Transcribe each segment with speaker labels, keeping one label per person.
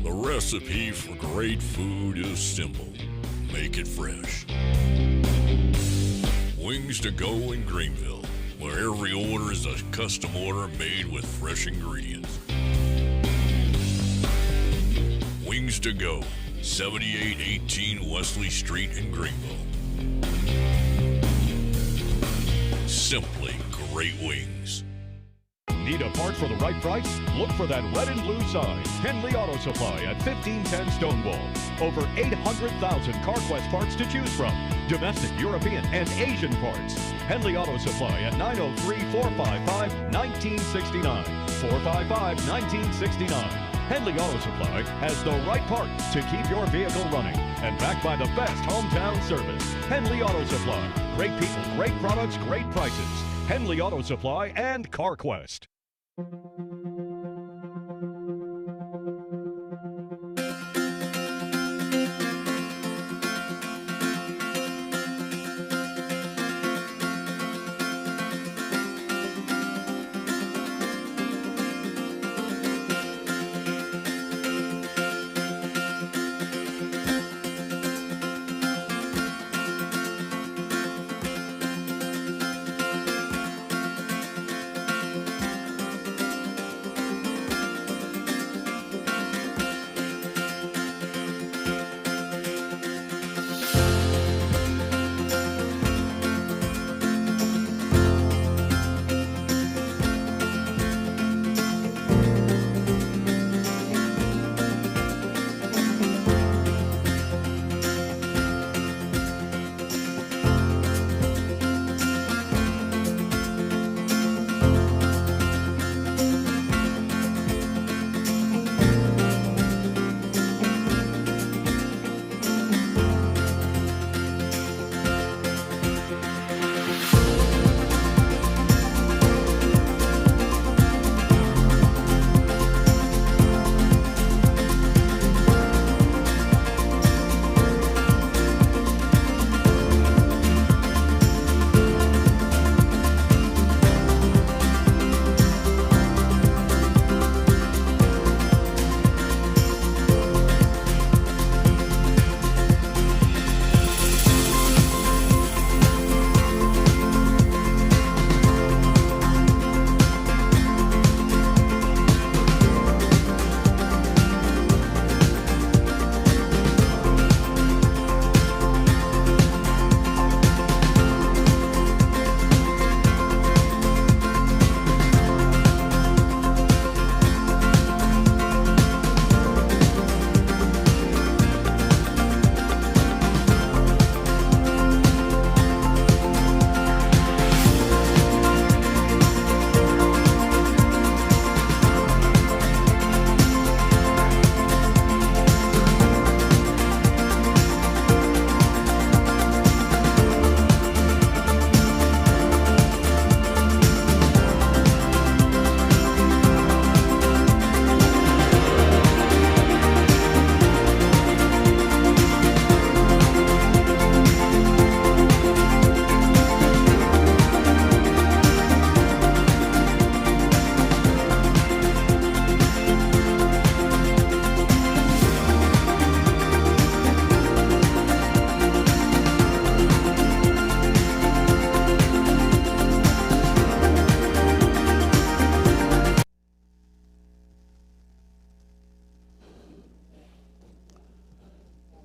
Speaker 1: Recipe for great food is simple. Make it fresh. Wings to go in Greenville, where every order is a custom order made with fresh ingredients. Wings to go, 7818 Wesley Street in Greenville. Simply great wings.
Speaker 2: Need a part for the right price? Look for that red and blue sign. Henley Auto Supply at 1510 Stonewall. Over 800,000 CarQuest parts to choose from. Domestic, European, and Asian parts. Henley Auto Supply at 903-455-1969. 455-1969. Henley Auto Supply has the right part to keep your vehicle running. And backed by the best hometown service. Henley Auto Supply. Great people, great products, great prices. Henley Auto Supply and CarQuest.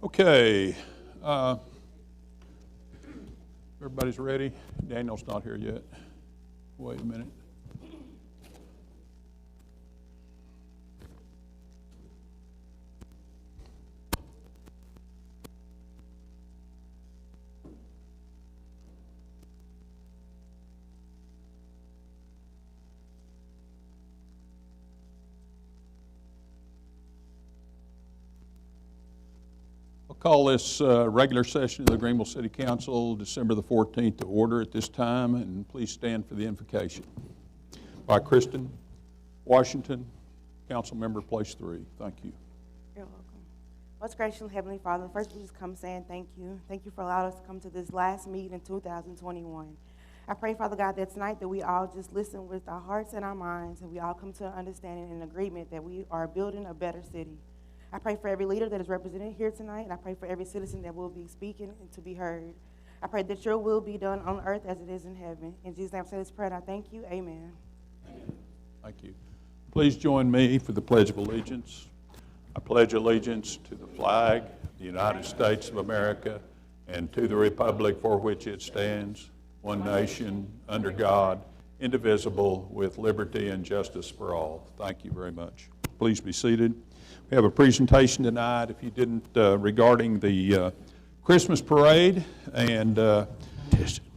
Speaker 3: Okay, everybody's ready? Daniel's not here yet. Wait a minute. Call this regular session of the Greenville City Council, December the 14th, to order at this time, and please stand for the invocation. By Kristen Washington, Council member, place 3. Thank you.
Speaker 4: You're welcome. Most gracious Heavenly Father, first we just come saying thank you. Thank you for allowing us to come to this last meeting in 2021. I pray, Father God, that tonight that we all just listen with our hearts and our minds, and we all come to an understanding and agreement that we are building a better city. I pray for every leader that is represented here tonight, and I pray for every citizen that will be speaking and to be heard. I pray that your will be done on earth as it is in heaven. In Jesus' name I say this prayer, and I thank you. Amen.
Speaker 3: Thank you. Please join me for the Pledge of Allegiance. I pledge allegiance to the flag of the United States of America and to the republic for which it stands, one nation, under God, indivisible, with liberty and justice for all. Thank you very much. Please be seated. We have a presentation tonight, if you didn't, regarding the Christmas parade, and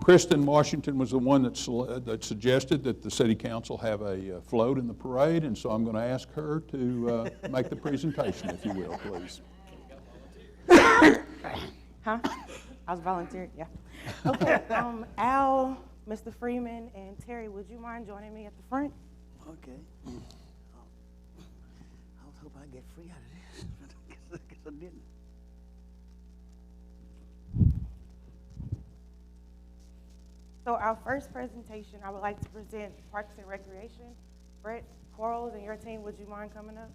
Speaker 3: Kristen Washington was the one that suggested that the City Council have a float in the parade, and so I'm going to ask her to make the presentation, if you will, please.
Speaker 4: Huh? I was volunteering, yeah. Okay, Al, Mr. Freeman, and Terry, would you mind joining me at the front?
Speaker 5: Okay. I was hoping I'd get free out of this, but I guess I didn't.
Speaker 4: So our first presentation, I would like to present Parks and Recreation. Brett Quarles and your team, would you mind coming up?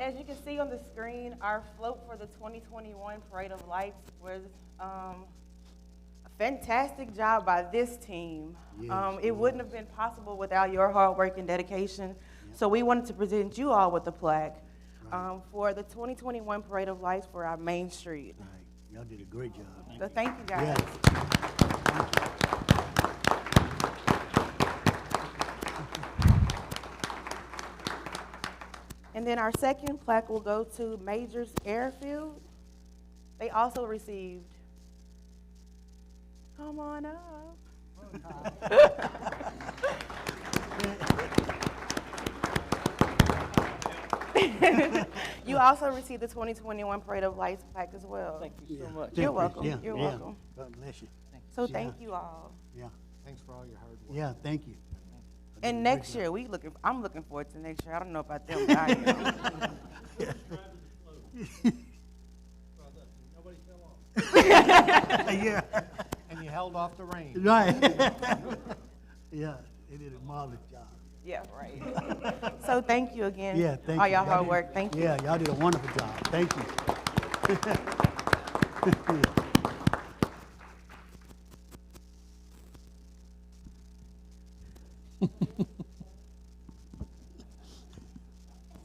Speaker 4: As you can see on the screen, our float for the 2021 Parade of Lights was a fantastic job by this team.
Speaker 5: Yes,
Speaker 4: it wouldn't have been possible without your hard work and dedication. So we wanted to present you all with the plaque for the 2021 Parade of Lights for our Main Street.
Speaker 5: Right. Y'all did a great job.
Speaker 4: So thank you, guys.
Speaker 5: Yeah.
Speaker 4: And then our second plaque will go to Majors Airfield. They also received, come on up. You also received the 2021 Parade of Lights plaque as well.
Speaker 6: Thank you so much.
Speaker 4: You're welcome.
Speaker 5: Yeah,
Speaker 4: You're
Speaker 5: yeah.
Speaker 4: welcome.
Speaker 5: God bless you.
Speaker 4: So thank you all.
Speaker 5: Yeah.
Speaker 6: Thanks for all your hard work.
Speaker 5: Yeah, thank you.
Speaker 4: And next year, I'm looking forward to next year. I don't know about them, but I am.
Speaker 5: Yeah.
Speaker 6: And you held off the rain.
Speaker 5: Right. Yeah, they did a marvelous job.
Speaker 4: Yeah, right. So thank you again.
Speaker 5: Yeah, thank
Speaker 4: all
Speaker 5: you.
Speaker 4: y'all hard
Speaker 5: did-
Speaker 4: work. Thank you.
Speaker 5: Yeah, y'all did a wonderful job. Thank you.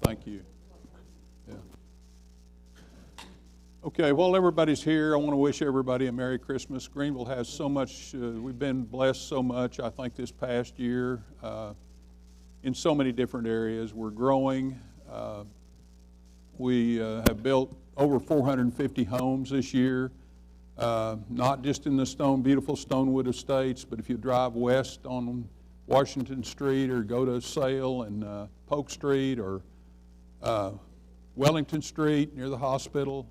Speaker 3: Thank you. Yeah. Okay, while everybody's here, I want to wish everybody a Merry Christmas. Greenville has so much, we've been blessed so much, I think, this past year in so many different areas. We're growing. We have built over 450 homes this year, not just in the beautiful Stonewood Estates, but if you drive west on Washington Street or go to Sale and Polk Street or Wellington Street near the hospital,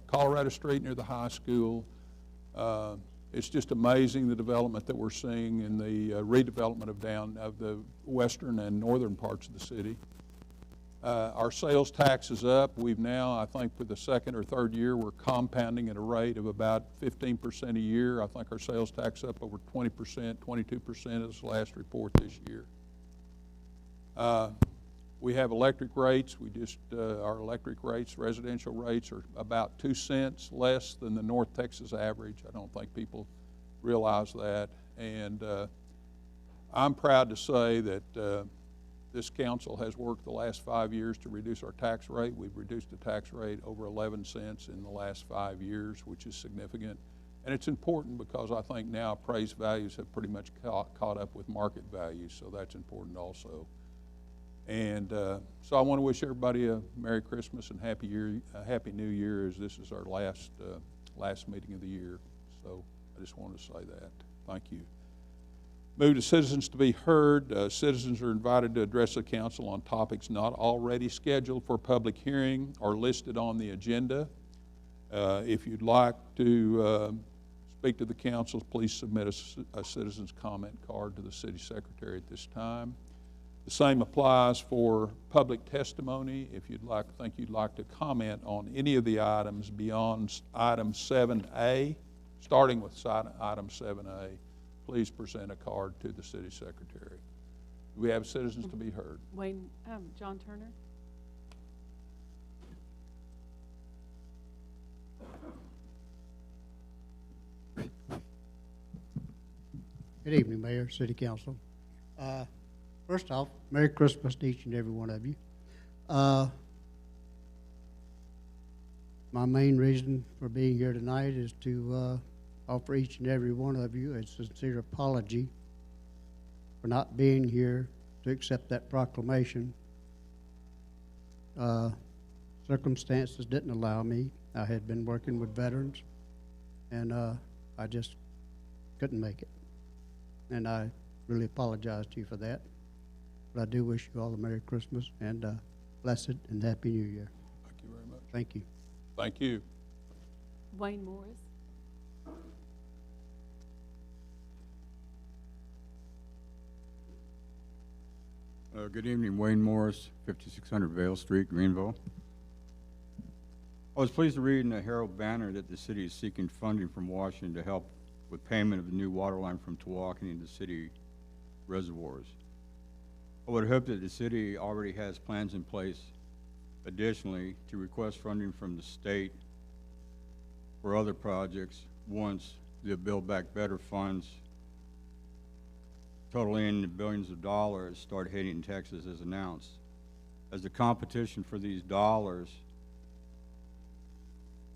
Speaker 3: Colorado Street near the high school. It's just amazing the development that we're seeing in the redevelopment of the western and northern parts of the city. Our sales tax is up. We've now, I think for the second or third year, we're compounding at a rate of about 15% a year. I think our sales tax up over 20%, 22% is the last report this year. We have electric rates. Our electric rates, residential rates, are about 2 cents less than the North Texas average. I don't think people realize that. And I'm proud to say that this council has worked the last 5 years to reduce our tax rate. We've reduced the tax rate over 11 cents in the last 5 years, which is significant. And it's important because I think now appraised values have pretty much caught up with market values, so that's important also. And so I want to wish everybody a Merry Christmas and Happy New Year, as this is our last meeting of the year. So I just wanted to say that. Thank you. Move to citizens to be heard. Citizens are invited to address the council on topics not already scheduled for public hearing or listed on the agenda. If you'd like to speak to the council, please submit a citizen's comment card to the city secretary at this time. The same applies for public testimony. If you'd like to comment on any of the items beyond item 7A, starting with item 7A, please present a card to the city secretary. Do we have citizens to be heard?
Speaker 7: Wayne, John Turner.
Speaker 8: Good evening, Mayor, City Council. First off, Merry Christmas to each and every one of you. My main reason for being here tonight is to offer each and every one of you a sincere apology for not being here to accept that proclamation. Circumstances didn't allow me. I had been working with veterans, and I just couldn't make it. And I really apologize to you for that. But I do wish you all a Merry Christmas and a blessed and Happy New Year.
Speaker 3: Thank you very much.
Speaker 8: Thank you.
Speaker 3: Thank you.
Speaker 7: Wayne Morris.
Speaker 9: Good evening, Wayne Morris, 5600 Vale Street, Greenville. I was pleased to read in the Herald Banner that the city is seeking funding from Washington to help with payment of the new water line from Tawakoni to city reservoirs. I would hope that the city already has plans in place, additionally, to request funding from the state for other projects once the Build Back Better funds totaling billions of dollars start hitting Texas as announced. As the competition for these dollars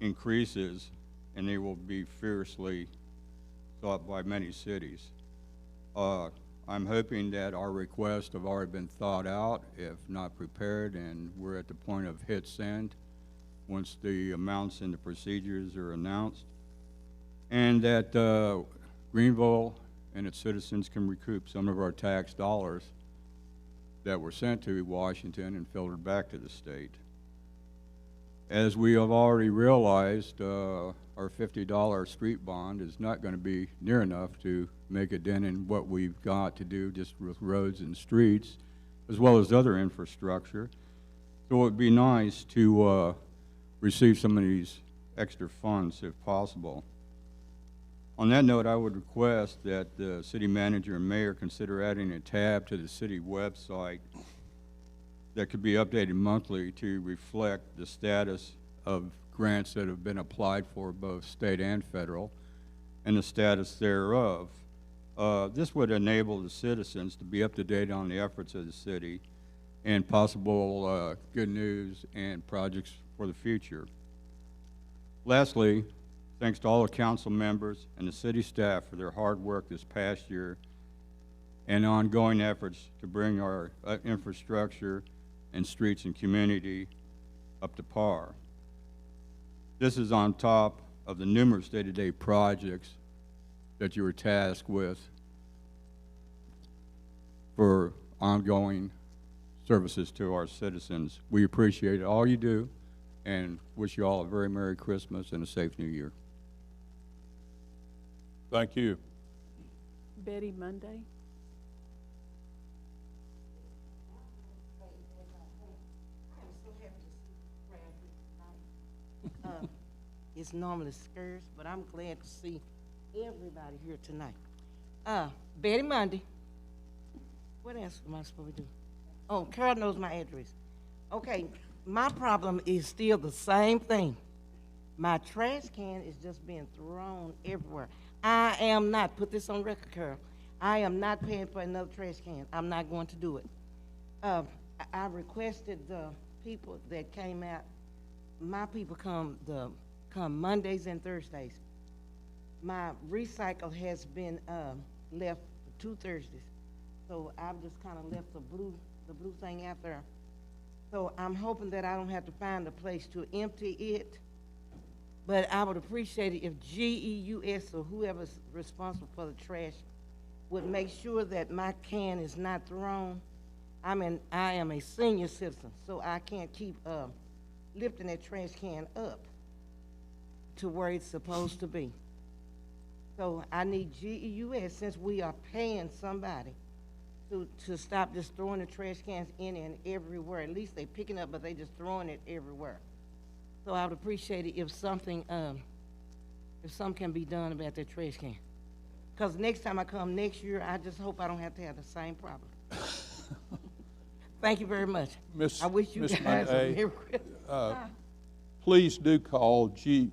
Speaker 9: increases, and they will be fiercely sought by many cities, I'm hoping that our requests have already been thought out, if not prepared, and we're at the point of hit send once the amounts and the procedures are announced, and that Greenville and its citizens can recoup some of our tax dollars that were sent to Washington and filtered back to the state. As we have already realized, our $50 street bond is not going to be near enough to make a dent in what we've got to do just with roads and streets, as well as other infrastructure. So it would be nice to receive some of these extra funds if possible. On that note, I would request that the city manager and mayor consider adding a tab to the city website that could be updated monthly to reflect the status of grants that have been applied for, both state and federal, and the status thereof. This would enable the citizens to be up to date on the efforts of the city and possible good news and projects for the future. Lastly, thanks to all the council members and the city staff for their hard work this past year and ongoing efforts to bring our infrastructure and streets and community up to par. This is on top of the numerous day-to-day projects that you were tasked with for ongoing services to our citizens. We appreciate all you do and wish you all a very Merry Christmas and a safe New Year.
Speaker 3: Thank you.
Speaker 7: Betty Monday.
Speaker 10: It's normally scarce, but I'm glad to see everybody here tonight. Betty Monday. What else am I supposed to do? Oh, Carol knows my address. Okay, my problem is still the same thing. My trash can is just being thrown everywhere. I am not, put this on record, Carol, I am not paying for another trash can. I'm not going to do it. I requested the people that came out, my people come Mondays and Thursdays. My recycle has been left 2 Thursdays. So I've just kind of left the blue thing out there. So I'm hoping that I don't have to find a place to empty it. But I would appreciate it if GEUS or whoever's responsible for the trash would make sure that my can is not thrown. I am a senior citizen, so I can't keep lifting that trash can up to where it's supposed to be. So I need GEUS, since we are paying somebody to stop just throwing the trash cans in and everywhere. At least they picking up, but they just throwing it everywhere. So I would appreciate it if something can be done about that trash can. Because next time I come next year, I just hope I don't have to have the same problem. Thank you very much. I wish you
Speaker 3: Miss
Speaker 10: guys a
Speaker 3: Monday,
Speaker 10: Merry Christmas.
Speaker 3: Please do call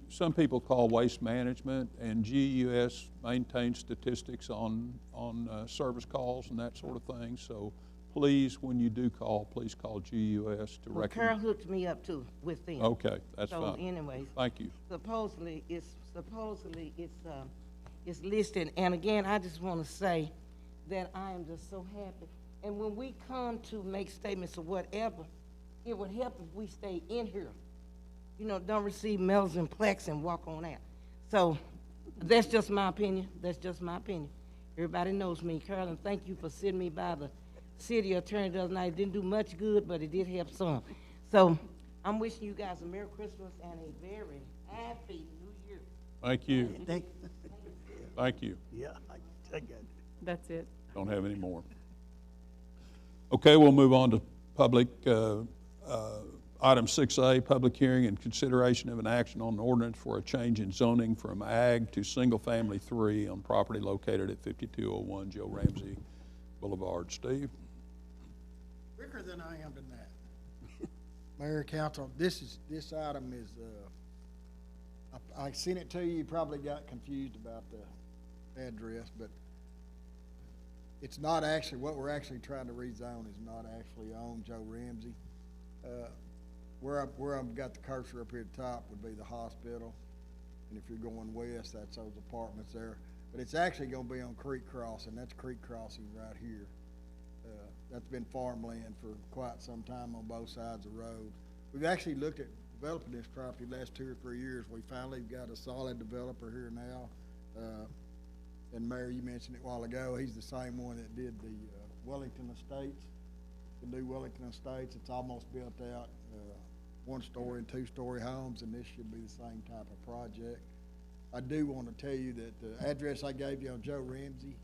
Speaker 3: some people call Waste Management, and GUS maintains statistics on service calls and that sort of thing. So please, when you do call, please call GUS to
Speaker 10: Well, Carol
Speaker 3: recommend.
Speaker 10: hooked me up too with them.
Speaker 3: Okay, that's
Speaker 10: So
Speaker 3: fine.
Speaker 10: anyways,
Speaker 3: Thank you.
Speaker 10: supposedly it's listed, and again, I just want to say that I am just so happy. And when we come to make statements or whatever, it would help if we stay in here. You know, don't receive medals and plaques and walk on out. So that's just my opinion. That's just my opinion. Everybody knows me. Carolyn, thank you for sitting me by the city attorney the other night. It didn't do much good, but it did help some. So I'm wishing you guys a Merry Christmas and a very happy New Year.
Speaker 3: Thank you.
Speaker 5: Thank
Speaker 3: You.
Speaker 5: yeah, I got it.
Speaker 7: That's it.
Speaker 3: Don't have any more. Okay, we'll move on to public, item 6A, public hearing and consideration of an action on an ordinance for a change in zoning from ag to single-family 3 on property located at 5201 Joe Ramsey Boulevard. Steve?
Speaker 11: Quicker than I am tonight. Mayor, council, this item is, I sent it to you, you probably got confused about the address, but it's not actually, what we're actually trying to rezone is not actually on Joe Ramsey. Where I've got the cursor up here at the top would be the hospital, and if you're going west, that's those apartments there. But it's actually gonna be on Creek Crossing, that's Creek Crossing right here. That's been farmland for quite some time on both sides of the road. We've actually looked at developing this property the last 2 or 3 years. We finally got a solid developer here now. And Mayor, you mentioned it a while ago, he's the same one that did the Wellington Estates, the new Wellington Estates. It's almost built out, 1-story and 2-story homes, and this should be the same type of project. I do want to tell you that the address I gave you on Joe Ramsey,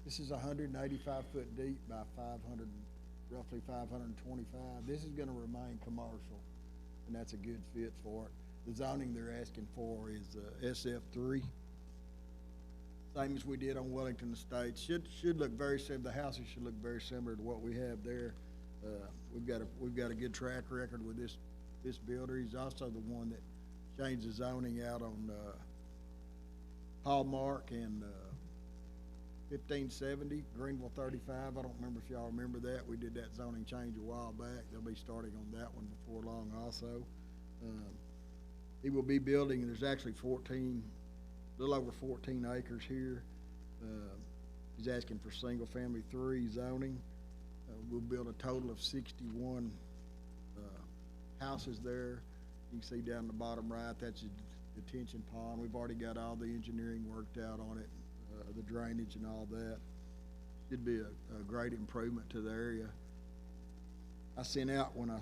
Speaker 11: this is 185 foot deep by 500, roughly 525. This is going to remain commercial, and that's a good fit for it. The zoning they're asking for is SF3. Same as we did on Wellington Estates. Should look very similar. The houses should look very similar to what we have there. We've got a good track record with this builder. He's also the one that changed the zoning out on Hallmark and 1570 Greenville 35. I don't remember if y'all remember that. We did that zoning change a while back. They'll be starting on that one before long also. He will be building, and there's actually a little over 14 acres here. He's asking for single-family 3 zoning. We'll build a total of 61 houses there. You can see down the bottom right, that's a detention pond. We've already got all the engineering worked out on it, the drainage and all that. Should be a great improvement to the area. I sent out, when I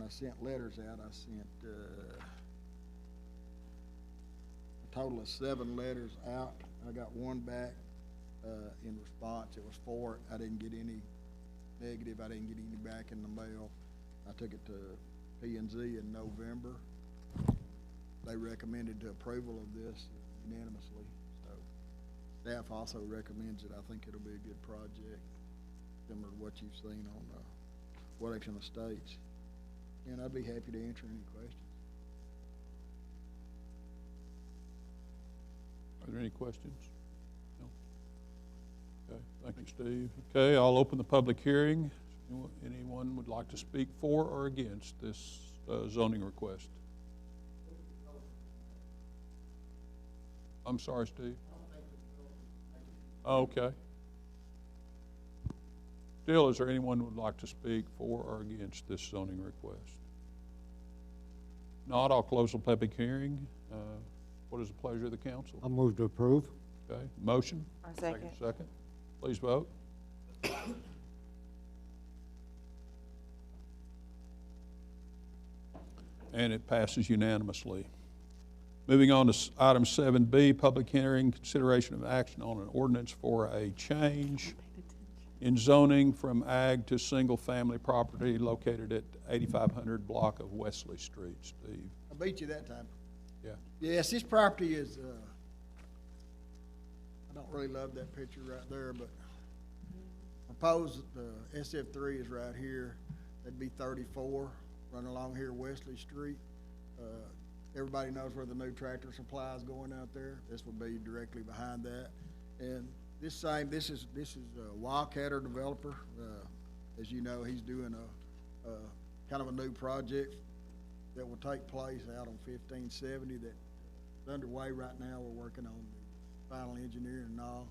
Speaker 11: sent letters out, I sent a total of 7 letters out. I got 1 back in response. It was 4. I didn't get any negative. I didn't get any back in the mail. I took it to P&Z in November. They recommended the approval of this unanimously. So staff also recommends it. I think it'll be a good project, similar to what you've seen on Wellington Estates. And I'd be happy to answer any questions.
Speaker 3: Are there any questions? No? Okay, thank you, Steve. Okay, I'll open the public hearing. Anyone would like to speak for or against this zoning request? I'm sorry, Steve. Okay. Still, is there anyone who would like to speak for or against this zoning request? Not, I'll close the public hearing. What is the pleasure of the council?
Speaker 6: I'll move to approve.
Speaker 3: Okay, motion?
Speaker 4: Second.
Speaker 3: Second. Please vote. And it passes unanimously. Moving on to item 7B, public hearing, consideration of action on an ordinance for a change in zoning from ag to single-family property located at 8500 block of Wesley Street. Steve?
Speaker 11: I beat you that time.
Speaker 3: Yeah.
Speaker 11: Yes, this property is, I don't really love that picture right there, but proposed, SF3 is right here. That'd be 34, running along here Wesley Street. Everybody knows where the new Tractor Supply is going out there. This would be directly behind that. And this is Wildcatter developer. As you know, he's doing a kind of a new project that will take place out on 1570 that's underway right now. We're working on the final engineering and all.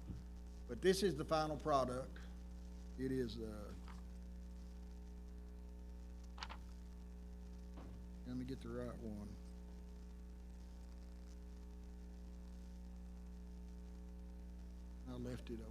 Speaker 11: But this is the final product. It is, let me get the right one. I left it over.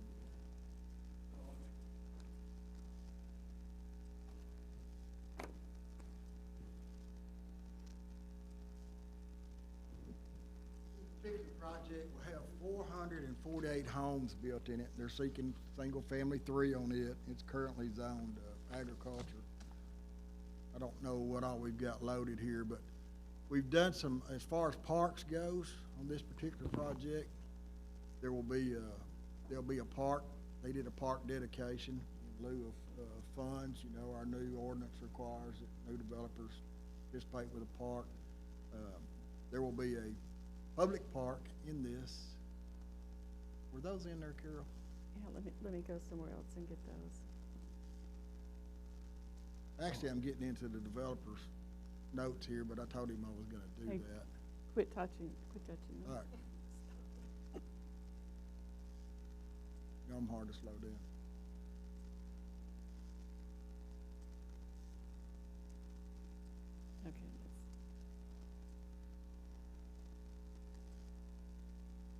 Speaker 11: This particular project will have 448 homes built in it. They're seeking single-family 3 on it. It's currently zoned agriculture. I don't know what all we've got loaded here, but we've done some, as far as parks goes on this particular project, there'll be a park. They did a park dedication in lieu of funds. You know, our new ordinance requires that new developers participate with a park. There will be a public park in this. Were those in there, Carol?
Speaker 7: Yeah, let me go somewhere else and get those.
Speaker 11: Actually, I'm getting into the developer's notes here, but I told him I was gonna do
Speaker 7: Hey,
Speaker 11: that.
Speaker 7: Quit touching
Speaker 11: All right. I'm hard to slow down.
Speaker 7: Okay.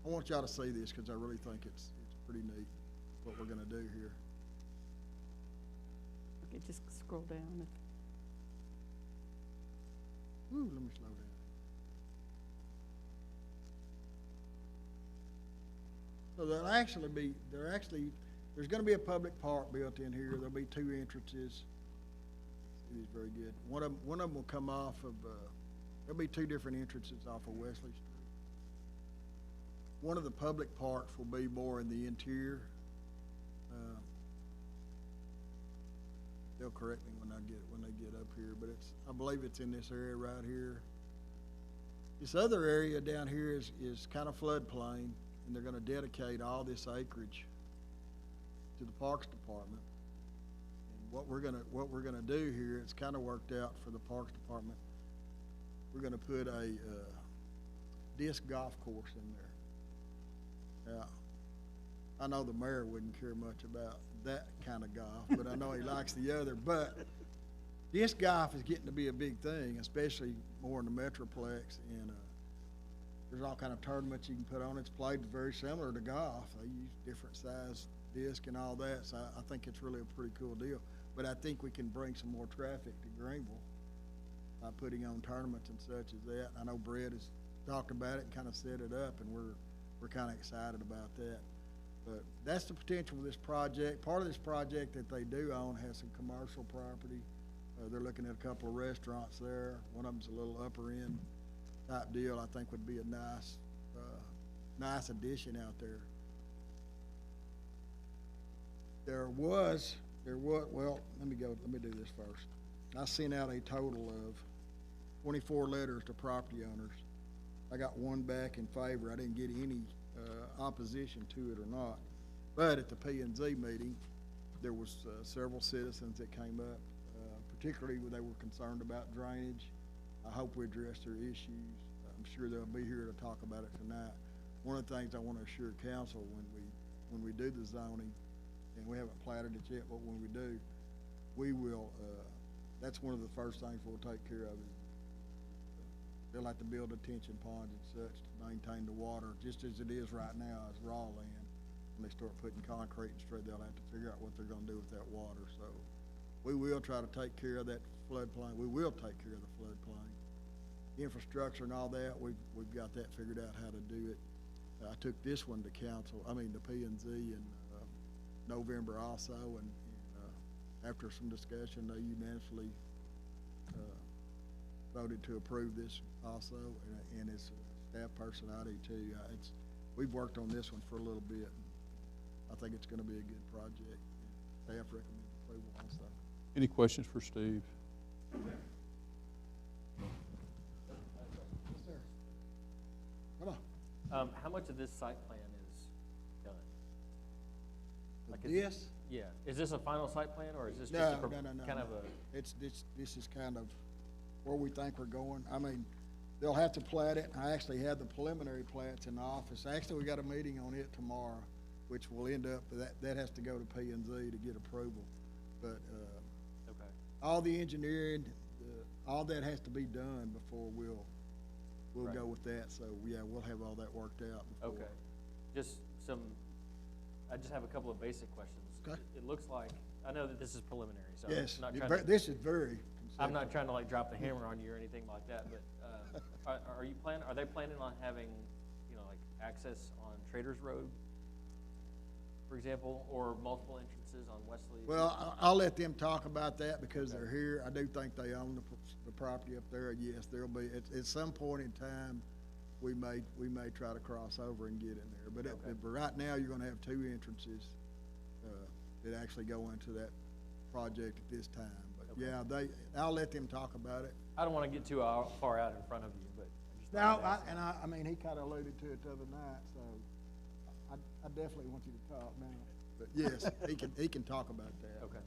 Speaker 11: I want y'all to see this because I really think it's pretty neat what we're gonna do here.
Speaker 7: Okay, just scroll down.
Speaker 11: Ooh, let me slow down. So there's gonna be a public park built in here. There'll be 2 entrances. It is very good. One of them will come off of, there'll be 2 different entrances off of Wesley Street. One of the public parks will be more in the interior. They'll correct me when they get up here, but I believe it's in this area right here. This other area down here is kind of floodplain, and they're gonna dedicate all this acreage to the Parks Department. And what we're gonna do here, it's kind of worked out for the Parks Department. We're gonna put a disc golf course in there. Now, I know the mayor wouldn't care much about that kind of golf, but I know he likes the other. But disc golf is getting to be a big thing, especially more in the Metroplex, and there's all kind of tournaments you can put on. It's played very similar to golf. They use different size disc and all that, so I think it's really a pretty cool deal. But I think we can bring some more traffic to Greenville by putting on tournaments and such as that. I know Brett has talked about it and kind of set it up, and we're kind of excited about that. But that's the potential of this project. Part of this project that they do own has some commercial property. They're looking at a couple of restaurants there. One of them's a little upper end type deal. I think would be a nice addition out there. Well, let me do this first. I sent out a total of 24 letters to property owners. I got 1 back in favor. I didn't get any opposition to it or not. But at the P&Z meeting, there was several citizens that came up, particularly when they were concerned about drainage. I hope we address their issues. I'm sure they'll be here to talk about it tonight. One of the things I want to assure council when we do the zoning, and we haven't platted it yet, but when we do, we will, that's one of the first things we'll take care of is they'll have to build detention ponds and such to maintain the water, just as it is right now as raw land. When they start putting concrete and straight, they'll have to figure out what they're gonna do with that water. So we will try to take care of that floodplain. We will take care of the floodplain. infrastructure and all that, we've got that figured out how to do it. I took this one to council, the P&Z in November also, and after some discussion, they unanimously voted to approve this also, and as a staff person, I do too. We've worked on this one for a little bit. I think it's gonna be a good project. Staff recommends approval also.
Speaker 3: Any questions for Steve?
Speaker 11: Yes, sir. Come on.
Speaker 12: How much of this site plan is done? Like, is
Speaker 11: This?
Speaker 12: Yeah, is this a final site plan, or is this just
Speaker 11: No,
Speaker 12: a pro-
Speaker 11: no.
Speaker 12: kind of a?
Speaker 11: This is kind of where we think we're going. They'll have to plat it. I actually have the preliminary plats in the office. Actually, we got a meeting on it tomorrow, which will end up, that has to go to P&Z to get approval. But,
Speaker 12: Okay.
Speaker 11: all the engineering, all that has to be done before we'll
Speaker 12: Right.
Speaker 11: go with that. So, yeah, we'll have all that worked out before.
Speaker 12: Okay, I just have a couple of basic questions.
Speaker 11: Okay.
Speaker 12: It looks like, I know that this is preliminary, so
Speaker 11: Yes,
Speaker 12: I'm not trying to,
Speaker 11: this is very
Speaker 12: I'm not
Speaker 11: conceptual.
Speaker 12: trying to like drop the hammer on you or anything like that, but, are they planning on having, like access on Traders Road, for example, or multiple entrances on Wesley?
Speaker 11: Well, I'll let them talk about that because they're here. I do think they own the property up there. Yes, there'll be, at some point in time, we may try to cross over and get in there. But but right now, you're gonna have two entrances, that actually go into that project at this time. But yeah, I'll let them talk about it.
Speaker 12: I don't want to get too far out in front of you, but I just.
Speaker 11: Now,
Speaker 12: wanted to ask.
Speaker 11: he kinda alluded to it the other night, so I definitely want you to talk now. But yes, he can talk about that.
Speaker 12: Okay.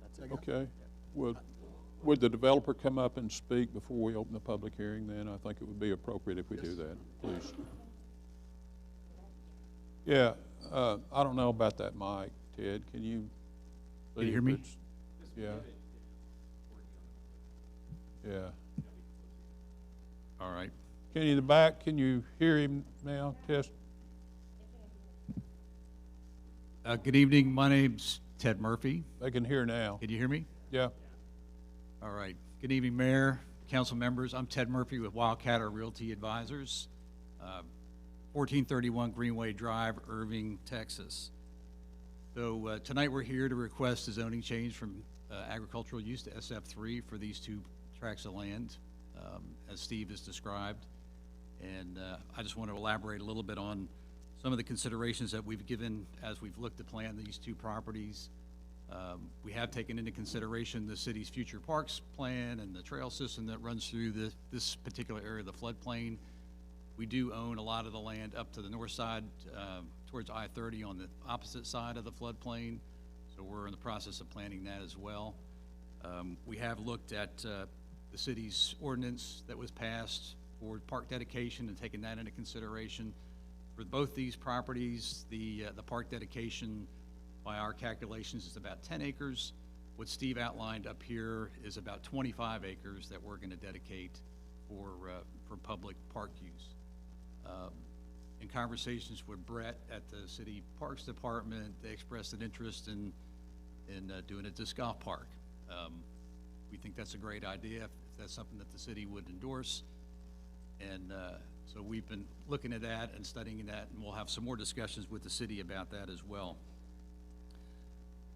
Speaker 12: That's it.
Speaker 3: Okay. Would the developer come up and speak before we open the public hearing then? I think it would be appropriate if we do that, please. Yeah, I don't know about that mic, Ted. Can you?
Speaker 13: Can you hear me?
Speaker 3: Yeah. Yeah.
Speaker 13: All right.
Speaker 3: Kenny in the back, can you hear him now? Test.
Speaker 13: Good evening. My name's Ted Murphy.
Speaker 3: They can hear now.
Speaker 13: Can you hear me?
Speaker 3: Yeah.
Speaker 13: All right. Good evening, Mayor, council members. I'm Ted Murphy with Wildcatter Realty Advisors, 1431 Greenway Drive, Irving, Texas. So tonight we're here to request a zoning change from agricultural use to SF3 for these two tracts of land, as Steve has described. And I just want to elaborate a little bit on some of the considerations that we've given as we've looked to plan these two properties. We have taken into consideration the city's future parks plan and the trail system that runs through this particular area of the floodplain. We do own a lot of the land up to the north side, towards I-30 on the opposite side of the floodplain. So we're in the process of planning that as well. We have looked at the city's ordinance that was passed for park dedication and taken that into consideration. For both these properties, the park dedication, by our calculations, is about 10 acres. What Steve outlined up here is about 25 acres that we're going to dedicate for public park use. In conversations with Brett at the City Parks Department, they expressed an interest in doing a disc golf park. We think that's a great idea, if that's something that the city would endorse. And so we've been looking at that and studying that, and we'll have some more discussions with the city about that as well.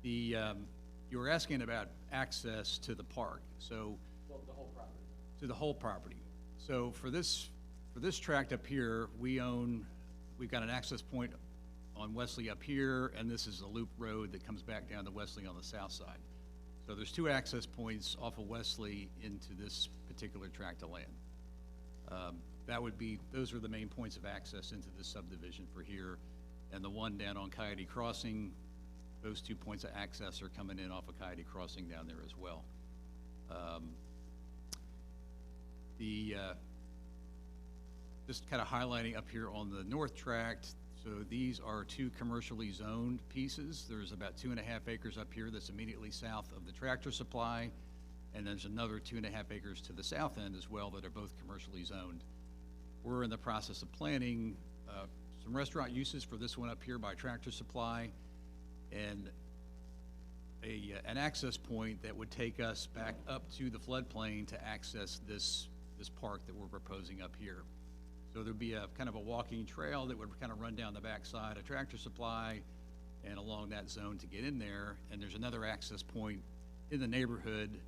Speaker 13: You were asking about access to the park, so.
Speaker 12: Well, the whole property.
Speaker 13: To the whole property. So for this tract up here, we've got an access point on Wesley up here, and this is a loop road that comes back down to Wesley on the south side. So there's two access points off of Wesley into this particular tract of land. Those are the main points of access into this subdivision for here. And the one down on Coyote Crossing, those 2 points of access are coming in off of Coyote Crossing down there as well. Just kind of highlighting up here on the north tract, so these are two commercially zoned pieces. There's about 2.5 acres up here that's immediately south of the Tractor Supply, and there's another 2.5 acres to the south end as well that are both commercially zoned. We're in the process of planning some restaurant uses for this one up here by Tractor Supply, and an access point that would take us back up to the floodplain to access this park that we're proposing up here. So there'd be a kind of a walking trail that would kind of run down the backside of Tractor Supply and along that zone to get in there. And there's another access point in the neighborhood,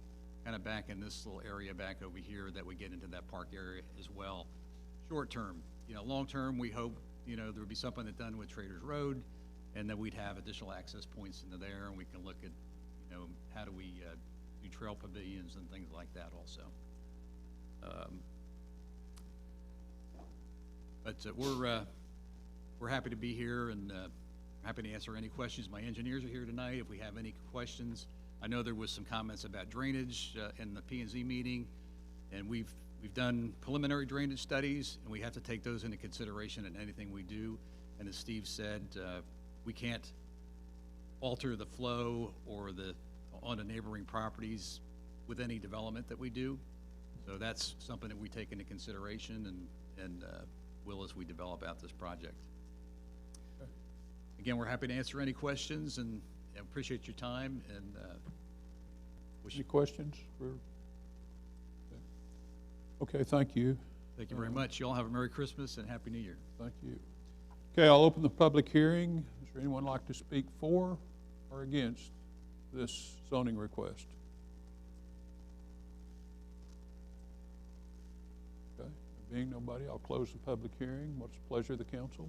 Speaker 13: kind of back in this little area back over here that would get into that park area as well. Short term, long term, we hope, there would be something that's done with Traders Road, and that we'd have additional access points into there, and we can look at, how do we do trail pavilions and things like that also. But we're happy to be here and happy to answer any questions. My engineers are here tonight if we have any questions. I know there was some comments about drainage in the P&Z meeting, and we've done preliminary drainage studies, and we have to take those into consideration in anything we do. And as Steve said, we can't alter the flow or on the neighboring properties with any development that we do. So that's something that we take into consideration and will as we develop out this project. Okay. Again, we're happy to answer any questions and appreciate your time and
Speaker 3: any questions? Okay, thank you.
Speaker 13: Thank you very much. You all have a Merry Christmas and Happy New Year.
Speaker 3: Thank you. Okay, I'll open the public hearing. Is there anyone like to speak for or against this zoning request? Okay, there being nobody, I'll close the public hearing. What's the pleasure of the council?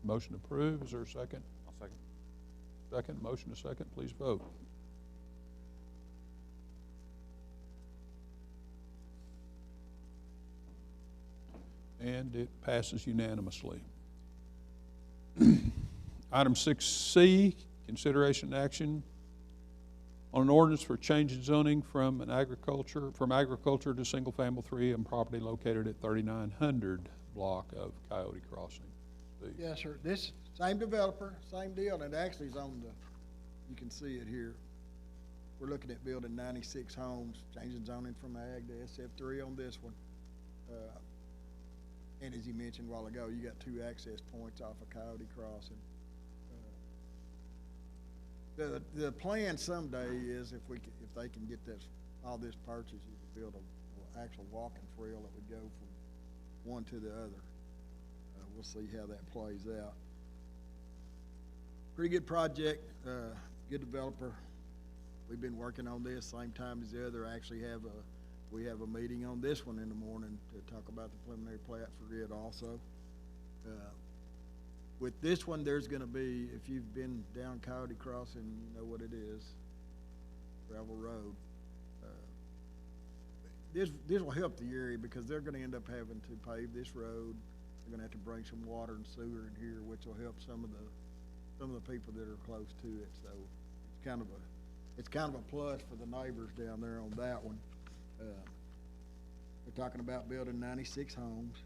Speaker 3: Motion approved. Is there a second?
Speaker 12: I'll second.
Speaker 3: Second, motion a second, please vote. And it passes unanimously. Item 6C, consideration and action on an ordinance for change in zoning from agriculture to single family 3 and property located at 3900 block of Coyote Crossing. Steve.
Speaker 11: Yes, sir. This same developer, same deal, and it actually is on you can see it here. We're looking at building 96 homes, changing zoning from ag to SF3 on this one. And as you mentioned a while ago, you got 2 access points off of Coyote Crossing. The plan someday is if they can get all this purchased, you can build an actual walking trail that would go from one to the other. We'll see how that plays out. Pretty good project, good developer. We've been working on this same time as the other. We have a meeting on this one in the morning to talk about the preliminary plat for it also. With this one, there's gonna be, if you've been down Coyote Crossing, you know what it is, gravel road. This will help the area because they're gonna end up having to pave this road. They're gonna have to bring some water and sewer in here, which will help some of the people that are close to it. So it's kind of a plus for the neighbors down there on that one. We're talking about building 96 homes.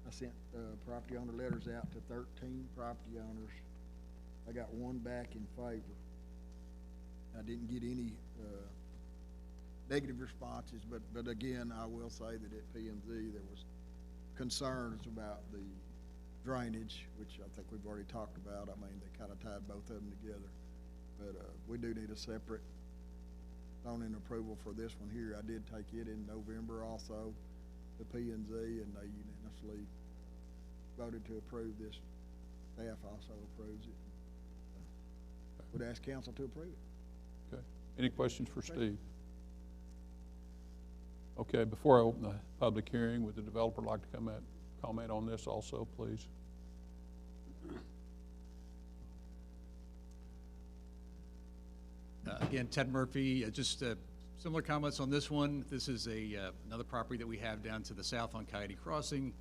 Speaker 11: I sent property owner letters out to 13 property owners. I got 1 back in favor. I didn't get any negative responses, but again, I will say that at P&Z there was concerns about the drainage, which I think we've already talked about. I mean, they kind of tied both of them together. But we do need a separate zoning approval for this one here. I did take it in November also, the P&Z, and they unanimously voted to approve this. Staff also approves it. Would ask council to approve it.
Speaker 3: Okay. Any questions for Steve? Okay, before I open the public hearing, would the developer like to comment on this also, please?
Speaker 13: Again, Ted Murphy, just similar comments on this one. This is another property that we have down to the south on Coyote Crossing.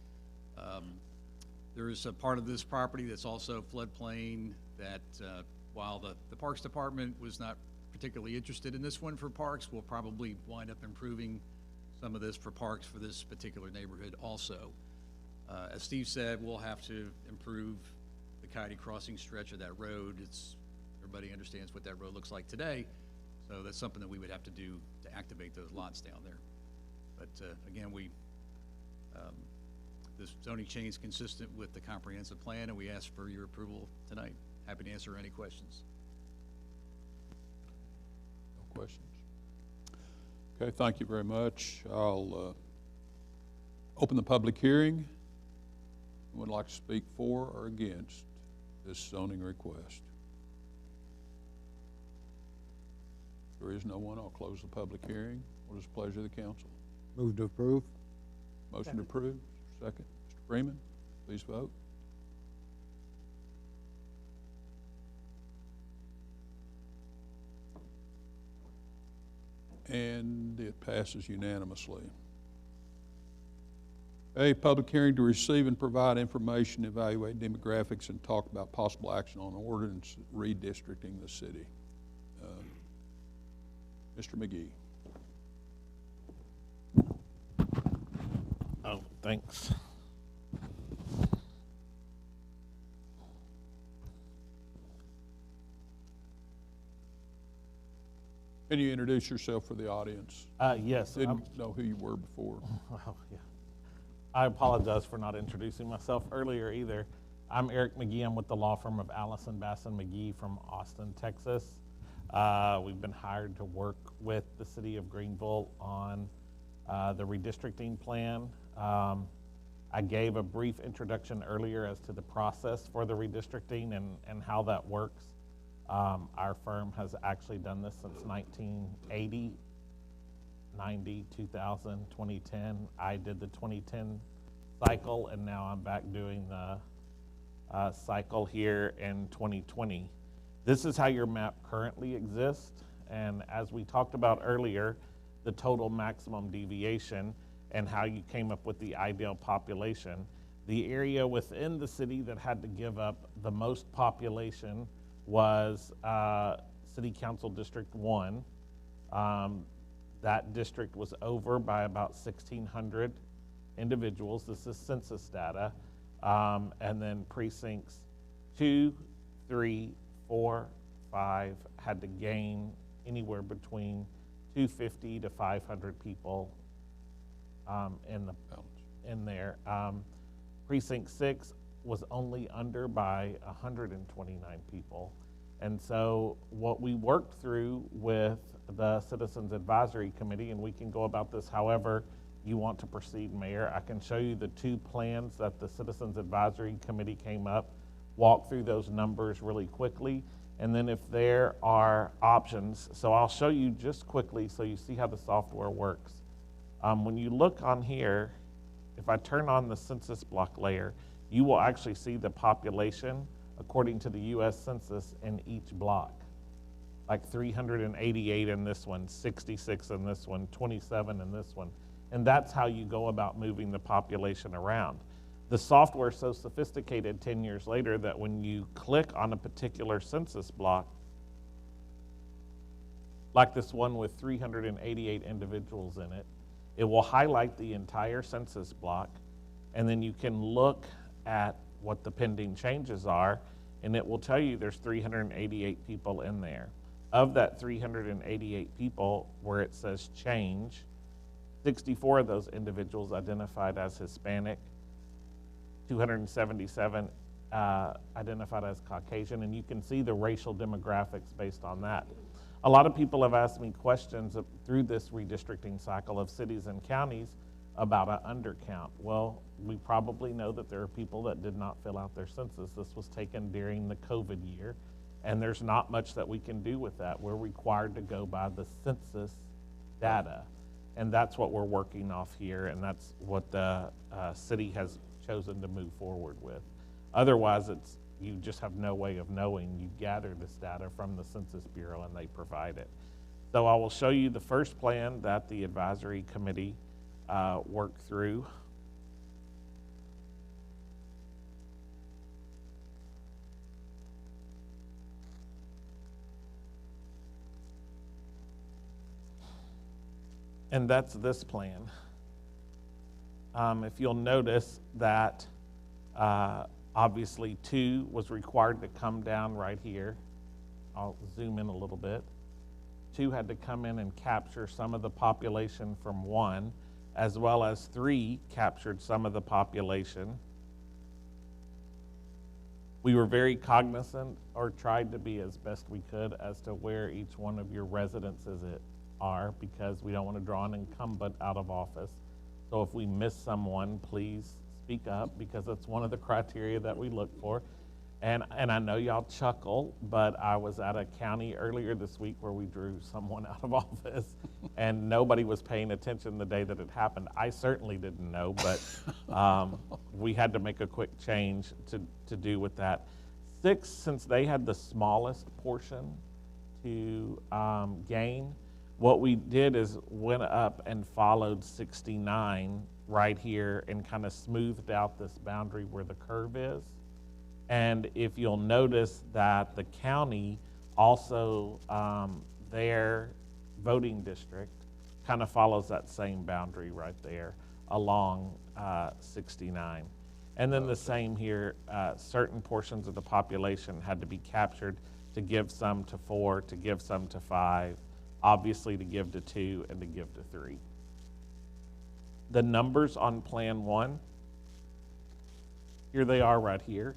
Speaker 13: There is a part of this property that's also floodplain that while the Parks Department was not particularly interested in this one for parks, we'll probably wind up improving some of this for parks for this particular neighborhood also. As Steve said, we'll have to improve the Coyote Crossing stretch of that road. Everybody understands what that road looks like today, so that's something that we would have to do to activate those lots down there. But again, this zoning change is consistent with the comprehensive plan, and we ask for your approval tonight. happy to answer any questions.
Speaker 3: No questions? Okay, thank you very much. I'll open the public hearing. Would like to speak for or against this zoning request? If there is no one, I'll close the public hearing. What is the pleasure of the council?
Speaker 6: Move to approve.
Speaker 3: Motion approved. Second. Mr. Freeman, please vote. And it passes unanimously. A public hearing to receive and provide information, evaluate demographics, and talk about possible action on ordinance redistricting the city. Mr. McGee.
Speaker 14: Oh, thanks.
Speaker 3: Can you introduce yourself for the audience?
Speaker 14: Yes.
Speaker 3: Didn't know who you were before.
Speaker 14: Oh, yeah. I apologize for not introducing myself earlier either. I'm Eric McGee. I'm with the law firm of Allison, Bass, and McGee from Austin, Texas. We've been hired to work with the city of Greenville on the redistricting plan. I gave a brief introduction earlier as to the process for the redistricting and how that works. Our firm has actually done this since 1980, 90, 2000, 2010. I did the 2010 cycle, and now I'm back doing the cycle here in 2020. This is how your map currently exists, and as we talked about earlier, the total maximum deviation and how you came up with the ideal population. The area within the city that had to give up the most population was City Council District 1. That district was over by about 1,600 individuals. This is census data. And then precincts 2, 3, 4, 5 had to gain anywhere between 250 to 500 people in there. Precinct 6 was only under by 129 people. And so what we worked through with the Citizens Advisory Committee, and we can go about this however you want to proceed, Mayor. I can show you the two plans that the Citizens Advisory Committee came up, walk through those numbers really quickly, and then if there are options, so I'll show you just quickly so you see how the software works. When you look on here, if I turn on the census block layer, you will actually see the population according to the U.S. Census in each block. Like 388 in this one, 66 in this one, 27 in this one. And that's how you go about moving the population around. The software is so sophisticated 10 years later that when you click on a particular census block, like this one with 388 individuals in it, it will highlight the entire census block, and then you can look at what the pending changes are, and it will tell you there's 388 people in there. Of that 388 people, where it says change, 64 of those individuals identified as Hispanic, 277 identified as Caucasian, and you can see the racial demographics based on that. A lot of people have asked me questions through this redistricting cycle of cities and counties about an undercount. Well, we probably know that there are people that did not fill out their census. This was taken during the COVID year, and there's not much that we can do with that. We're required to go by the census data, and that's what we're working off here, and that's what the city has chosen to move forward with. Otherwise, you just have no way of knowing. You gather this data from the Census Bureau, and they provide it. So I will show you the first plan that the advisory committee worked through. And that's this plan. If you'll notice that obviously 2 was required to come down right here. I'll zoom in a little bit. 2 had to come in and capture some of the population from 1, as well as 3 captured some of the population. We were very cognizant, or tried to be as best we could, as to where each one of your residences are, because we don't want to draw an incumbent out of office. So if we miss someone, please speak up, because that's one of the criteria that we look for. And I know y'all chuckle, but I was at a county earlier this week where we drew someone out of office, and nobody was paying attention the day that it happened. I certainly didn't know, but we had to make a quick change to do with that. 6, since they had the smallest portion to gain, what we did is went up and followed 69 right here and kind of smoothed out this boundary where the curve is. And if you'll notice that the county also, their voting district kind of follows that same boundary right there along 69. And then the same here, certain portions of the population had to be captured to give some to 4, to give some to 5, obviously to give to 2, and to give to 3. The numbers on Plan 1, here they are right here.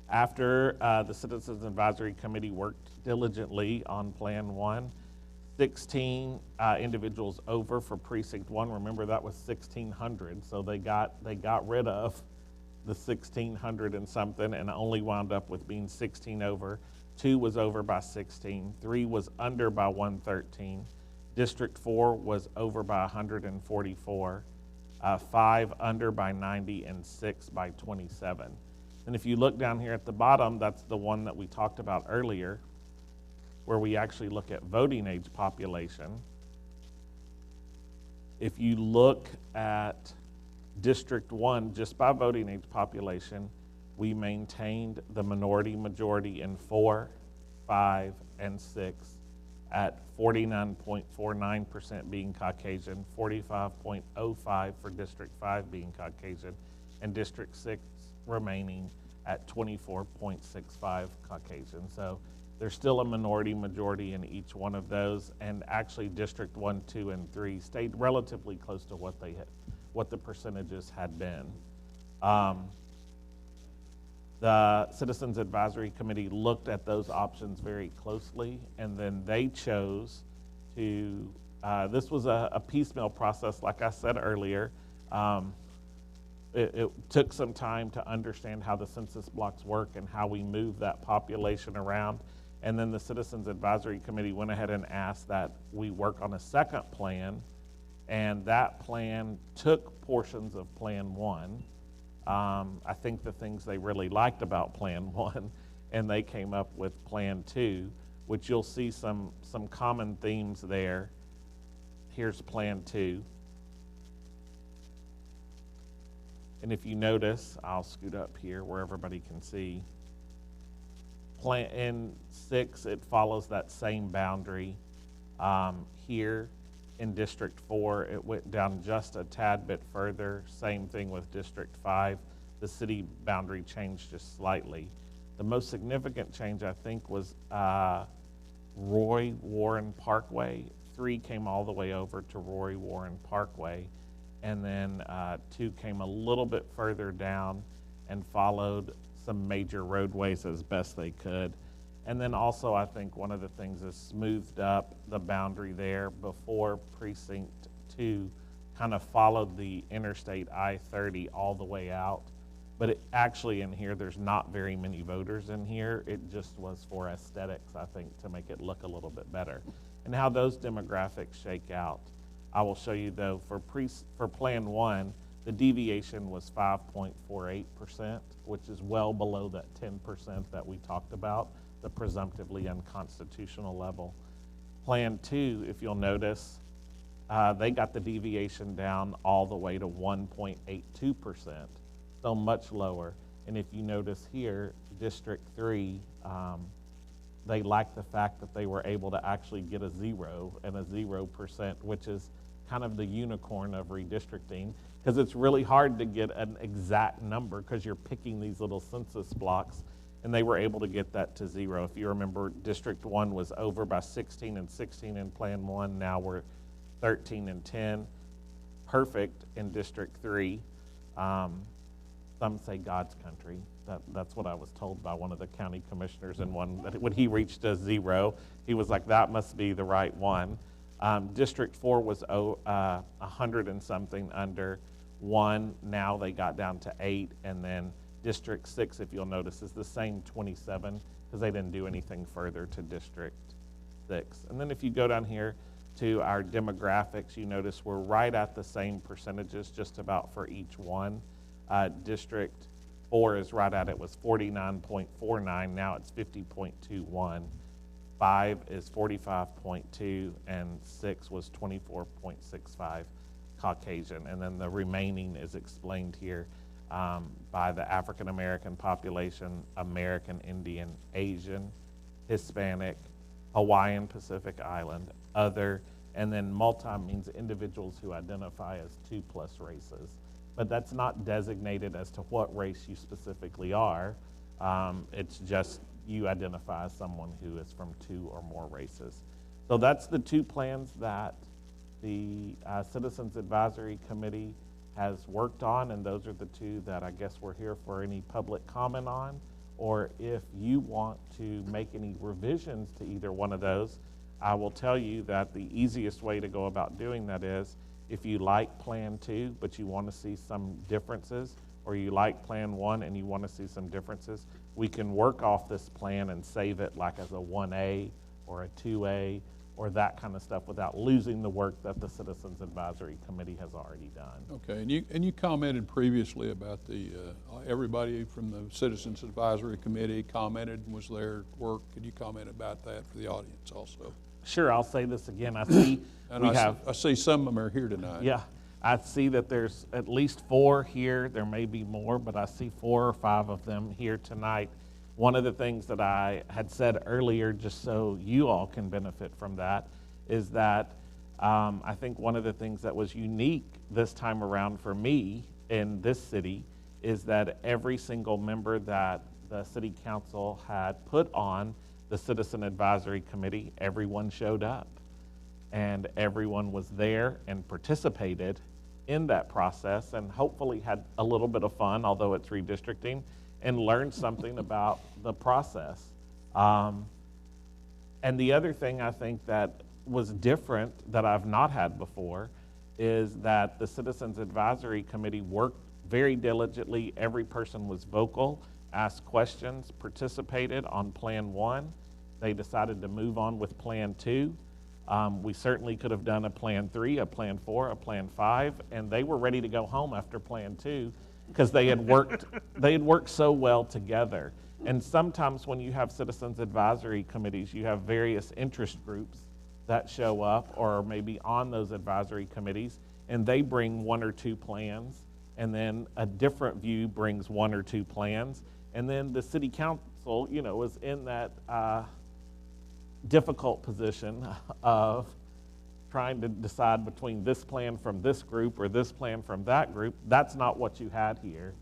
Speaker 14: After the Citizens Advisory Committee worked diligently on Plan 1, 16 individuals over for Precinct 1. Remember, that was 1,600, so they got rid of the 1,600 and something and only wound up with being 16 over. 2 was over by 16. 3 was under by 113. District 4 was over by 144. 5 under by 90, and 6 by 27. And if you look down here at the bottom, that's the one that we talked about earlier, where we actually look at voting age population. If you look at District 1, just by voting age population, we maintained the minority majority in 4, 5, and 6 at 49.49% being Caucasian, 45.05% for District 5 being Caucasian, and District 6 remaining at 24.65% Caucasian. So there's still a minority majority in each one of those, and actually District 1, 2, and 3 stayed relatively close to what the percentages had been. The Citizens Advisory Committee looked at those options very closely, and then they chose to, this was a piecemeal process, like I said earlier. It took some time to understand how the census blocks work and how we move that population around. And then the Citizens Advisory Committee went ahead and asked that we work on a second plan, and that plan took portions of Plan 1. I think the things they really liked about Plan 1, and they came up with Plan 2, which you'll see some common themes there. Here's Plan 2. And if you notice, I'll scoot up here where everybody can see. In 6, it follows that same boundary. Here in District 4, it went down just a tad bit further. Same thing with District 5. The city boundary changed just slightly. The most significant change, I think, was Roy Warren Parkway. 3 came all the way over to Roy Warren Parkway. And then 2 came a little bit further down and followed some major roadways as best they could. And then also, I think one of the things is smoothed up the boundary there before Precinct 2 kind of followed the Interstate I-30 all the way out. But it actually in here, there's not very many voters in here. It just was for aesthetics, I think, to make it look a little bit better. And how those demographics shake out. I will show you, though, for Plan 1, the deviation was 5.48%, which is well below that 10% that we talked about, the presumptively unconstitutional level. Plan 2, if you'll notice, they got the deviation down all the way to 1.82%, so much lower. And if you notice here, District 3, they liked the fact that they were able to actually get a 0 and a 0%, which is kind of the unicorn of redistricting, because it's really hard to get an exact number because you're picking these little census blocks, and they were able to get that to 0. If you remember, District 1 was over by 16 and 16 in Plan 1. Now we're 13 and 10. Perfect in District 3. some say God's country. That's what I was told by one of the county commissioners in one, that when he reached a 0, he was like, that must be the right one. District 4 was 100 and something under 1. Now they got down to 8, and then District 6, if you'll notice, is the same 27 because they didn't do anything further to District 6. And then if you go down here to our demographics, you notice we're right at the same percentages just about for each one. District 4 is right at it, was 49.49, now it's 50.21. 5 is 45.2, and 6 was 24.65 Caucasian. And then the remaining is explained here by the African American population, American Indian, Asian, Hispanic, Hawaiian Pacific Island, other, and then multi means individuals who identify as 2+ races. But that's not designated as to what race you specifically are. It's just you identify as someone who is from 2 or more races. So that's the 2 plans that the Citizens Advisory Committee has worked on, and those are the 2 that I guess we're here for any public comment on. Or if you want to make any revisions to either one of those, I will tell you that the easiest way to go about doing that is, if you like Plan 2, but you want to see some differences, or you like Plan 1 and you want to see some differences, we can work off this plan and save it like as a 1A or a 2A or that kind of stuff without losing the work that the Citizens Advisory Committee has already done.
Speaker 3: Okay, and you commented previously about the, everybody from the Citizens Advisory Committee commented and was there at work. Could you comment about that for the audience also?
Speaker 14: Sure, I'll say this again. I see
Speaker 3: I see some of them are here tonight.
Speaker 14: Yeah, I see that there's at least 4 here. There may be more, but I see 4 or 5 of them here tonight. One of the things that I had said earlier, just so you all can benefit from that, is that I think one of the things that was unique this time around for me in this city is that every single member that the city council had put on the Citizen Advisory Committee, everyone showed up. And everyone was there and participated in that process and hopefully had a little bit of fun, although it's redistricting, and learned something about the process. And the other thing I think that was different that I've not had before is that the Citizens Advisory Committee worked very diligently. Every person was vocal, asked questions, participated on Plan 1. They decided to move on with Plan 2. We certainly could have done a Plan 3, a Plan 4, a Plan 5, and they were ready to go home after Plan 2 because they had worked so well together. And sometimes when you have Citizens Advisory Committees, you have various interest groups that show up or maybe on those advisory committees, and they bring 1 or 2 plans, and then a different view brings 1 or 2 plans, and then the city council, is in that difficult position of trying to decide between this plan from this group or this plan from that group. That's not what you had here.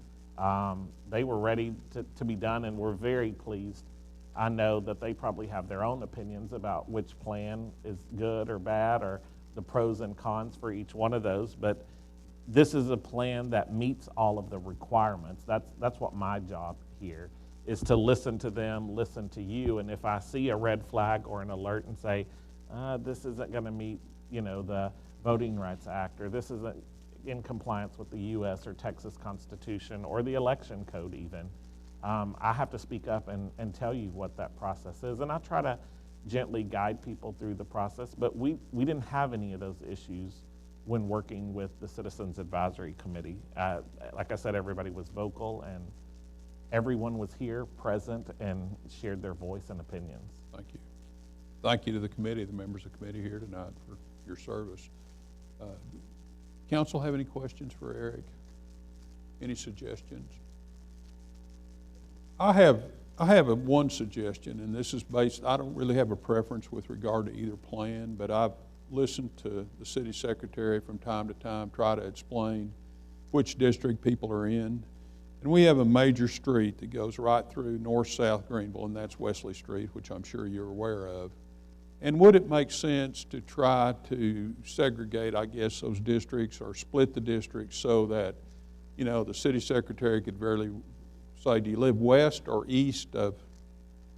Speaker 14: They were ready to be done, and we're very pleased. I know that they probably have their own opinions about which plan is good or bad or the pros and cons for each one of those, but this is a plan that meets all of the requirements. That's what my job here is, to listen to them, listen to you, and if I see a red flag or an alert and say, this isn't going to meet, the Voting Rights Act, or this isn't in compliance with the U.S. or Texas Constitution or the election code even, I have to speak up and tell you what that process is, and I try to gently guide people through the process, but we didn't have any of those issues when working with the Citizens Advisory Committee. Like I said, everybody was vocal, and everyone was here, present, and shared their voice and opinions.
Speaker 3: Thank you. Thank you to the committee, the members of the committee here tonight for your service. Council have any questions for Eric? Any suggestions? I have one suggestion, and this is based, I don't really have a preference with regard to either plan, but I've listened to the city secretary from time to time try to explain which district people are in. And we have a major street that goes right through north-south Greenville, and that's Wesley Street, which I'm sure you're aware of. And would it make sense to try to segregate, I guess, those districts or split the districts so that you know, the city secretary could very say, do you live west or east of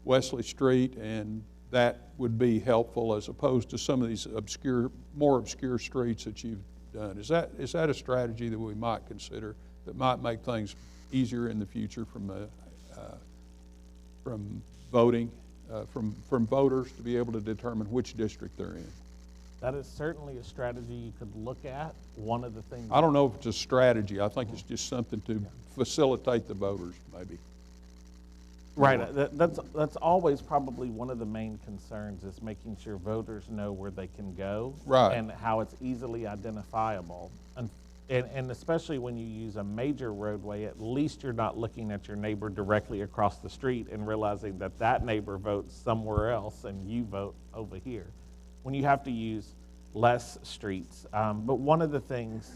Speaker 3: Wesley Street? And that would be helpful as opposed to some of these more obscure streets that you've done. Is that a strategy that we might consider that might make things easier in the future from voting, from voters to be able to determine which district they're in?
Speaker 14: That is certainly a strategy you could look at. One of the things.
Speaker 3: I don't know if it's a strategy. I think it's just something to facilitate the voters, maybe.
Speaker 14: Right, that's always probably one of the main concerns is making sure voters know where they can go.
Speaker 3: Right.
Speaker 14: And how it's easily identifiable. And especially when you use a major roadway, at least you're not looking at your neighbor directly across the street and realizing that that neighbor votes somewhere else and you vote over here. When you have to use less streets. But one of the things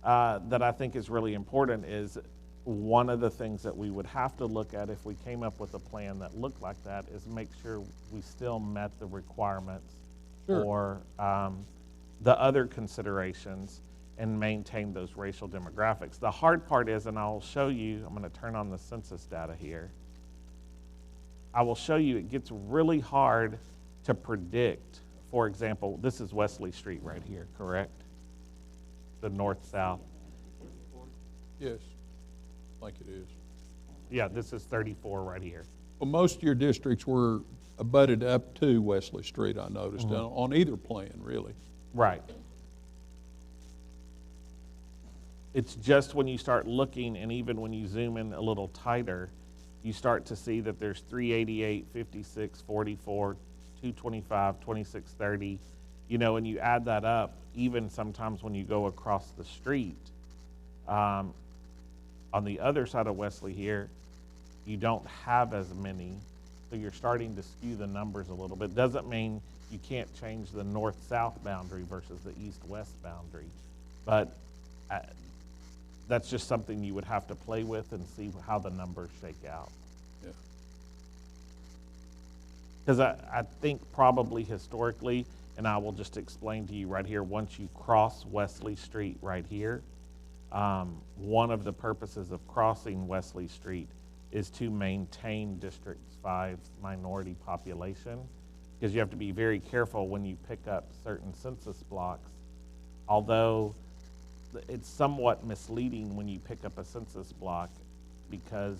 Speaker 14: that I think is really important is one of the things that we would have to look at if we came up with a plan that looked like that is make sure we still met the requirements for the other considerations and maintain those racial demographics. The hard part is, and I'll show you, I'm going to turn on the census data here. I will show you it gets really hard to predict. For example, this is Wesley Street right here, correct? The north-south.
Speaker 3: Yes, I think it is.
Speaker 14: Yeah, this is 34 right here.
Speaker 3: Well, most of your districts were abutted up to Wesley Street, I noticed, on either plan, really.
Speaker 14: Right. It's just when you start looking, and even when you zoom in a little tighter, you start to see that there's 388, 56, 44, 225, 2630, you know, and you add that up, even sometimes when you go across the street, on the other side of Wesley here, you don't have as many, so you're starting to skew the numbers a little bit. Doesn't mean you can't change the north-south boundary versus the east-west boundary, but that's just something you would have to play with and see how the numbers shake out.
Speaker 3: Yeah.
Speaker 14: Because I think probably historically, and I will just explain to you right here, once you cross Wesley Street right here, one of the purposes of crossing Wesley Street is to maintain District 5's minority population, because you have to be very careful when you pick up certain census blocks. Although it's somewhat misleading when you pick up a census block, because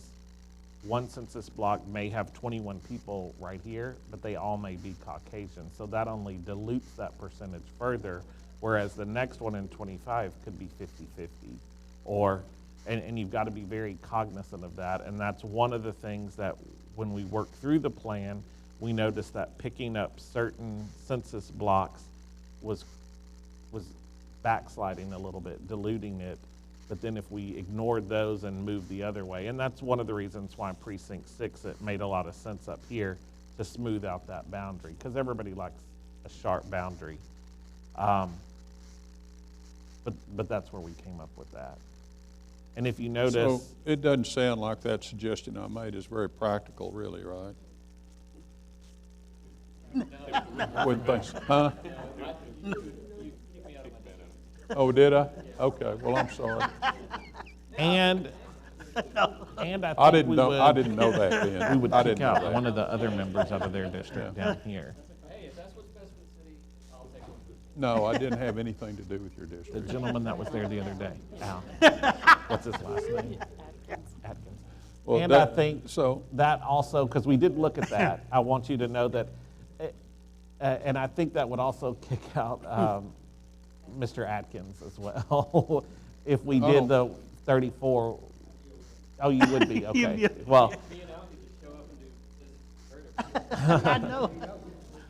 Speaker 14: one census block may have 21 people right here, but they all may be Caucasian. So that only dilutes that percentage further, whereas the next one in 25 could be 50-50. And you've got to be very cognizant of that. And that's one of the things that when we work through the plan, we noticed that picking up certain census blocks was backsliding a little bit, diluting it. But then if we ignored those and moved the other way, and that's one of the reasons why Precinct 6, it made a lot of sense up here to smooth out that boundary, because everybody likes a sharp boundary. But that's where we came up with that. And if you notice...
Speaker 3: So it doesn't sound like that suggestion I made is very practical, really, right? Wouldn't think so. Huh? Oh, did I? Okay, well, I'm sorry.
Speaker 14: And I
Speaker 3: I
Speaker 14: think
Speaker 3: didn't know that then.
Speaker 14: we would
Speaker 3: I
Speaker 14: kick
Speaker 3: didn't know
Speaker 14: out
Speaker 3: that.
Speaker 14: one of the other members out of their district down here.
Speaker 12: Hey, if that's what's best for the city, I'll take one.
Speaker 3: No, I didn't have anything to do with your
Speaker 14: The
Speaker 3: district.
Speaker 14: gentleman that was there the other day, Al. What's his last name? Atkins.
Speaker 3: Well,
Speaker 14: And
Speaker 3: that-
Speaker 14: I think
Speaker 3: so-
Speaker 14: that also, because we did look at that, I want you to know that, and I think that would also kick out Mr. Atkins as well. If we did the 34, oh, you would be, okay. Well,
Speaker 5: I know.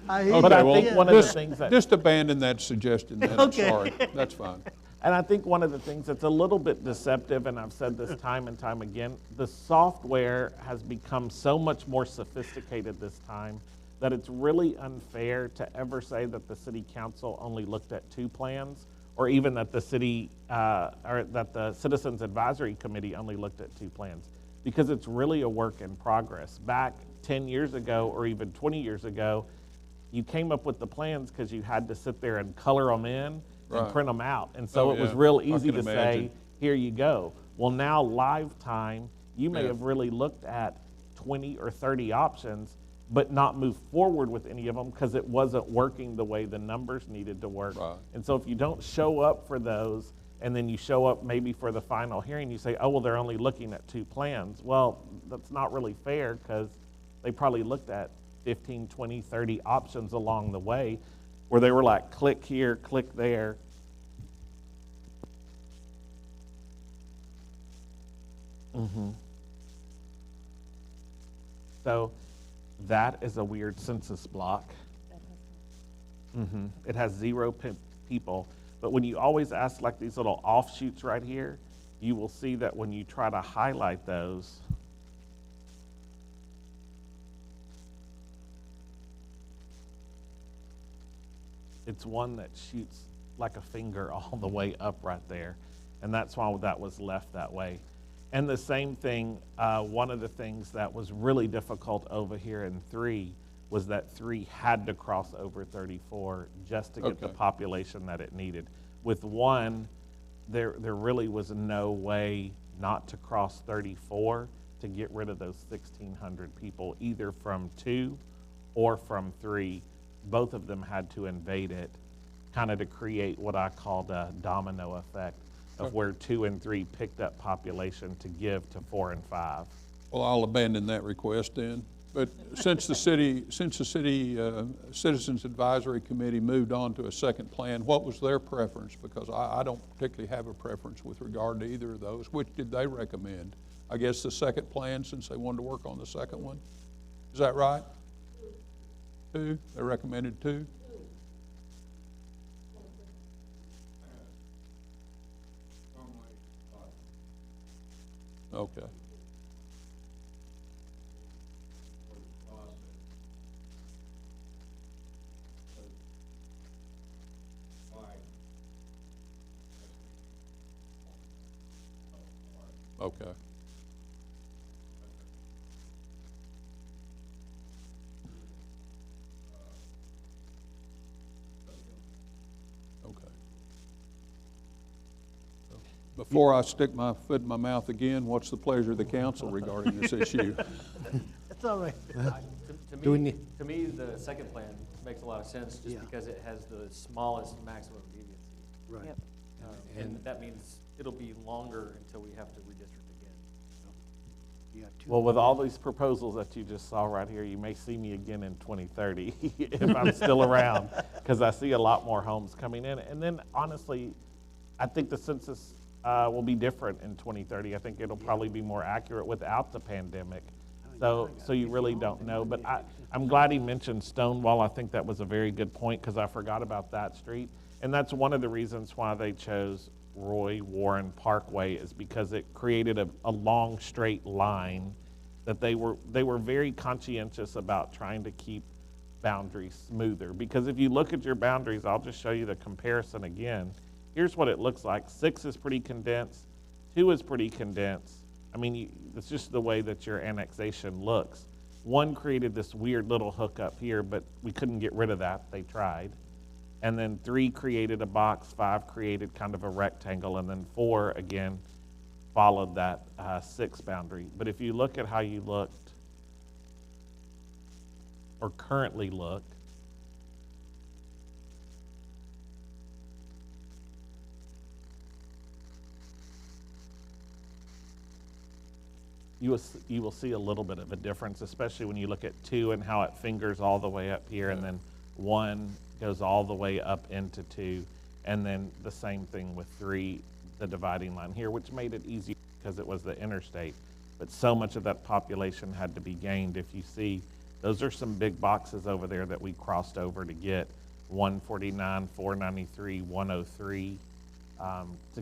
Speaker 5: I hear
Speaker 14: But
Speaker 5: you.
Speaker 14: I
Speaker 3: well,
Speaker 14: think one of the things that,
Speaker 3: Just abandon that suggestion then, I'm
Speaker 5: Okay.
Speaker 3: sorry. That's fine.
Speaker 14: and I think one of the things that's a little bit deceptive, and I've said this time and time again, the software has become so much more sophisticated this time that it's really unfair to ever say that the city council only looked at 2 plans, or even that the city, or that the Citizens Advisory Committee only looked at 2 plans, because it's really a work in progress. Back 10 years ago, or even 20 years ago, you came up with the plans because you had to sit there and color them in and
Speaker 3: Right.
Speaker 14: print them out. And so
Speaker 3: Oh,
Speaker 14: it was
Speaker 3: yeah.
Speaker 14: real
Speaker 3: I
Speaker 14: easy
Speaker 3: can
Speaker 14: to say,
Speaker 3: imagine.
Speaker 14: here you go. Well, now lifetime, you may
Speaker 3: Yeah.
Speaker 14: have really looked at 20 or 30 options, but not move forward with any of them because it wasn't working the way the numbers needed to work.
Speaker 3: Right.
Speaker 14: And so if you don't show up for those, and then you show up maybe for the final hearing, you say, oh, well, they're only looking at 2 plans. Well, that's not really fair because they probably looked at 15, 20, 30 options along the way where they were like, click here, click there. So that is a weird census block. It has 0 people. But when you always ask like these little offshoots right here, you will see that when you try to highlight those, it's one that shoots like a finger all the way up right there. And that's why that was left that way. And the same thing, one of the things that was really difficult over here in 3 was that 3 had to cross over 34 just to get the
Speaker 3: Okay.
Speaker 14: population that it needed. With 1, there really was no way not to cross 34 to get rid of those 1,600 people, either from 2 or from 3. Both of them had to invade it, kind of to create what I called a domino effect of where 2 and 3 picked up population to give to 4 and 5.
Speaker 3: Well, I'll abandon that request then. But since the city Citizens Advisory Committee moved on to a second plan, what was their preference? Because I don't particularly have a preference with regard to either of those. Which did they recommend? I guess the second plan, since they wanted to work on the second one. Is that right? 2? They recommended 2? Okay. Okay. Okay. Before I stick my foot in my mouth again, what's the pleasure of the council regarding this issue?
Speaker 5: That's all right.
Speaker 6: Do we need-
Speaker 12: To me, the second plan makes a lot of sense just
Speaker 5: Yeah.
Speaker 12: because it has the smallest maximum deviancy.
Speaker 5: Right.
Speaker 7: Yep.
Speaker 12: And that means it'll be longer until we have to redistrict again.
Speaker 5: You got 2.
Speaker 14: Well, with all these proposals that you just saw right here, you may see me again in 2030 if I'm still around, because I see a lot more homes coming in. And then honestly, I think the census will be different in 2030. I think it'll probably be more accurate without the pandemic. So you really don't know. But I'm glad he mentioned Stonewall. I think that was a very good point because I forgot about that street. And that's one of the reasons why they chose Roy Warren Parkway, is because it created a long straight line that they were very conscientious about trying to keep boundaries smoother. Because if you look at your boundaries, I'll just show you the comparison again. Here's what it looks like. 6 is pretty condensed. 2 is pretty condensed. I mean, it's just the way that your annexation looks. 1 created this weird little hook up here, but we couldn't get rid of that. They tried. And then 3 created a box, 5 created kind of a rectangle, and then 4, again, followed that 6 boundary. But if you look at how you looked, or currently look, you will see a little bit of a difference, especially when you look at 2 and how it fingers all the way up here, and then 1 goes all the way up into 2, and then the same thing with 3, the dividing line here, which made it easy because it was the interstate. But so much of that population had to be gained. If you see, those are some big boxes over there that we crossed over to get 149, 493, 103, to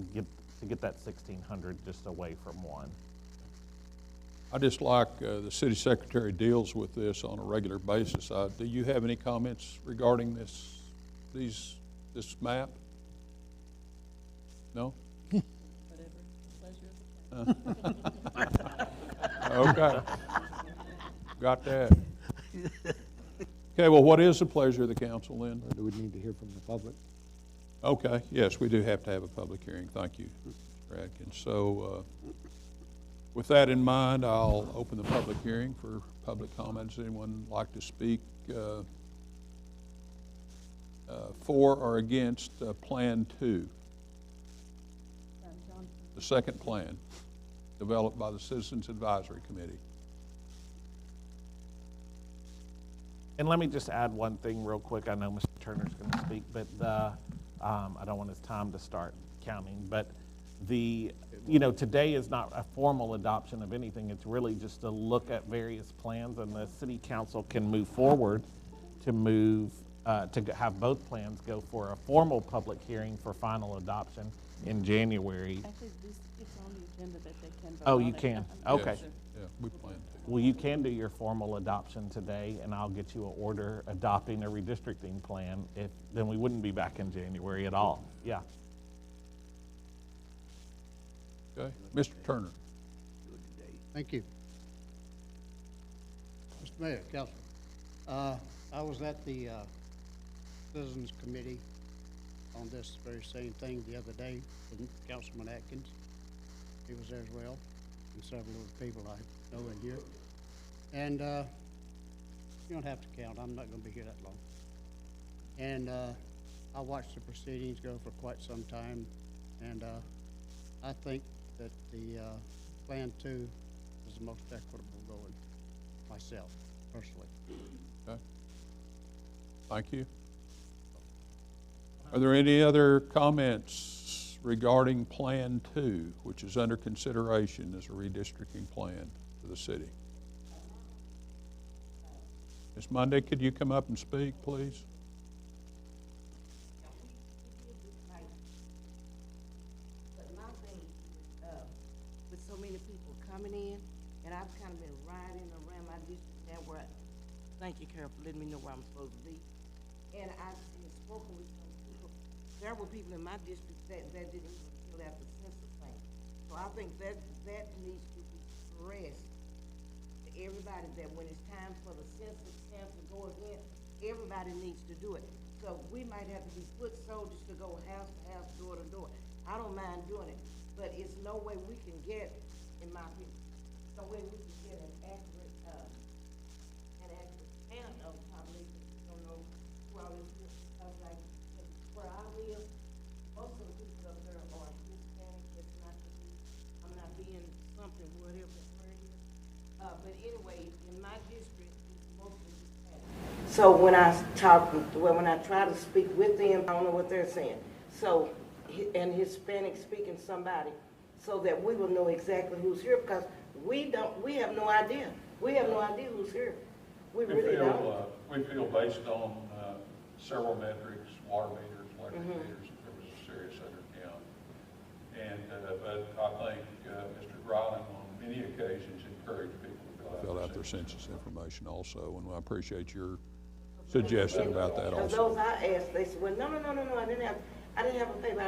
Speaker 14: get that 1,600 just away from 1.
Speaker 3: I just like the city secretary deals with this on a regular basis. Do you have any comments regarding this map? No? Okay. Got that. Okay, well, what is the pleasure of the council then?
Speaker 6: Do we need to hear from the public?
Speaker 3: Okay, yes, we do have to have a public hearing. Thank you, Mr. Atkins. So with that in mind, I'll open the public hearing for public comments. Anyone like to speak for or against Plan 2? The second plan developed by the Citizens Advisory Committee.
Speaker 14: And let me just add one thing real quick. I know Mr. Turner's going to speak, but I don't want his time to start counting. But today is not a formal adoption of anything. It's really just a look at various plans, and the city council can move forward to have both plans go for a formal public hearing for final adoption in January.
Speaker 7: Actually, it's on the agenda that they can vote
Speaker 14: Oh,
Speaker 7: on
Speaker 14: you
Speaker 7: it.
Speaker 14: can? Okay.
Speaker 3: Yes. Yeah, we plan to.
Speaker 14: Well, you can do your formal adoption today, and I'll get you an order adopting a redistricting plan. Then we wouldn't be back in January at all. Yeah.
Speaker 3: Okay. Mr. Turner.
Speaker 8: Thank you. Mr. Mayor, Council, I was at the Citizens Committee on this very same thing the other day with Councilman Atkins. He was there as well, and several of the people I know in here. And you don't have to count. I'm not going to be here that long. And I watched the proceedings go for quite some time, and I think that the Plan 2 is the most equitable going, myself, personally.
Speaker 3: Okay. Thank you. Are there any other comments regarding Plan 2, which is under consideration as a redistricting plan for the city? Ms. Monday, could you come up and speak, please?
Speaker 10: But my thing is, with so many people coming in, and I've kind of been riding around my district now where thank you, Carol, for letting me know where I'm supposed to be. And I've spoken with some people. There were people in my district that didn't even fill out the census thing. So I think that needs to be stressed to everybody, that when it's time for the census stamp to go again, everybody needs to do it. So we might have to be foot soldiers to go house to house, door to door. I don't mind doing it, but it's no way we can get, in my opinion, no way we can get an accurate count of population. We don't know who all these people, because like where I live, most of the people up there are Hispanic. It's not to be, I'm not being something, whatever the word is. But anyway, in my district, it's mostly Hispanic. So when I try to speak with them, I don't know what they're saying. So, and Hispanic speaking somebody, so that we will know exactly who's here, because we have no idea. We have no idea who's here. We really don't.
Speaker 3: We feel based on several metrics, water meters, electric meters, that there was a serious undercount. And, but I think Mr. Greiling on many occasions encouraged people to fill out their census information also, and I appreciate your suggestion about that
Speaker 10: Because
Speaker 3: also.
Speaker 10: those I asked, they said, well, no, I didn't have a paper,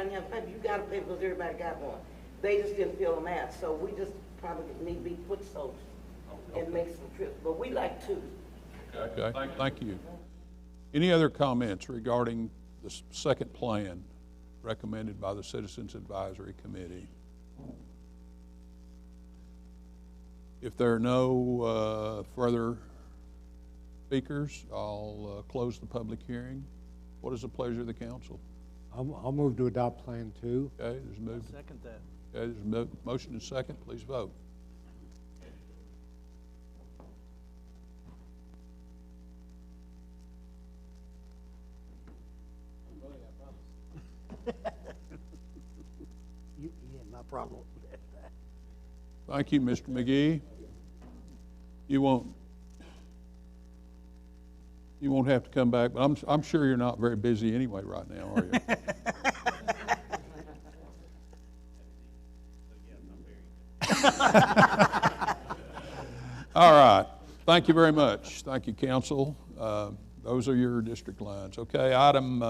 Speaker 10: You got a paper because everybody got one. They just didn't fill them out, so we just probably need to be foot soldiers and make some trips, but we like to.
Speaker 3: Okay, thank you. Any other comments regarding the second plan recommended by the Citizens Advisory Committee? If there are no further speakers, I'll close the public hearing. What is the pleasure of the council?
Speaker 6: I'll move to adopt Plan 2.
Speaker 3: Okay, there's a move.
Speaker 12: Second that.
Speaker 3: Okay, there's a motion and second. Please vote.
Speaker 5: You had my problem.
Speaker 3: Thank you, Mr. McGee. You won't have to come back, but I'm sure you're not very busy anyway right now, are you? All right. Thank you very much. Thank you, council. Those are your district lines. Okay, item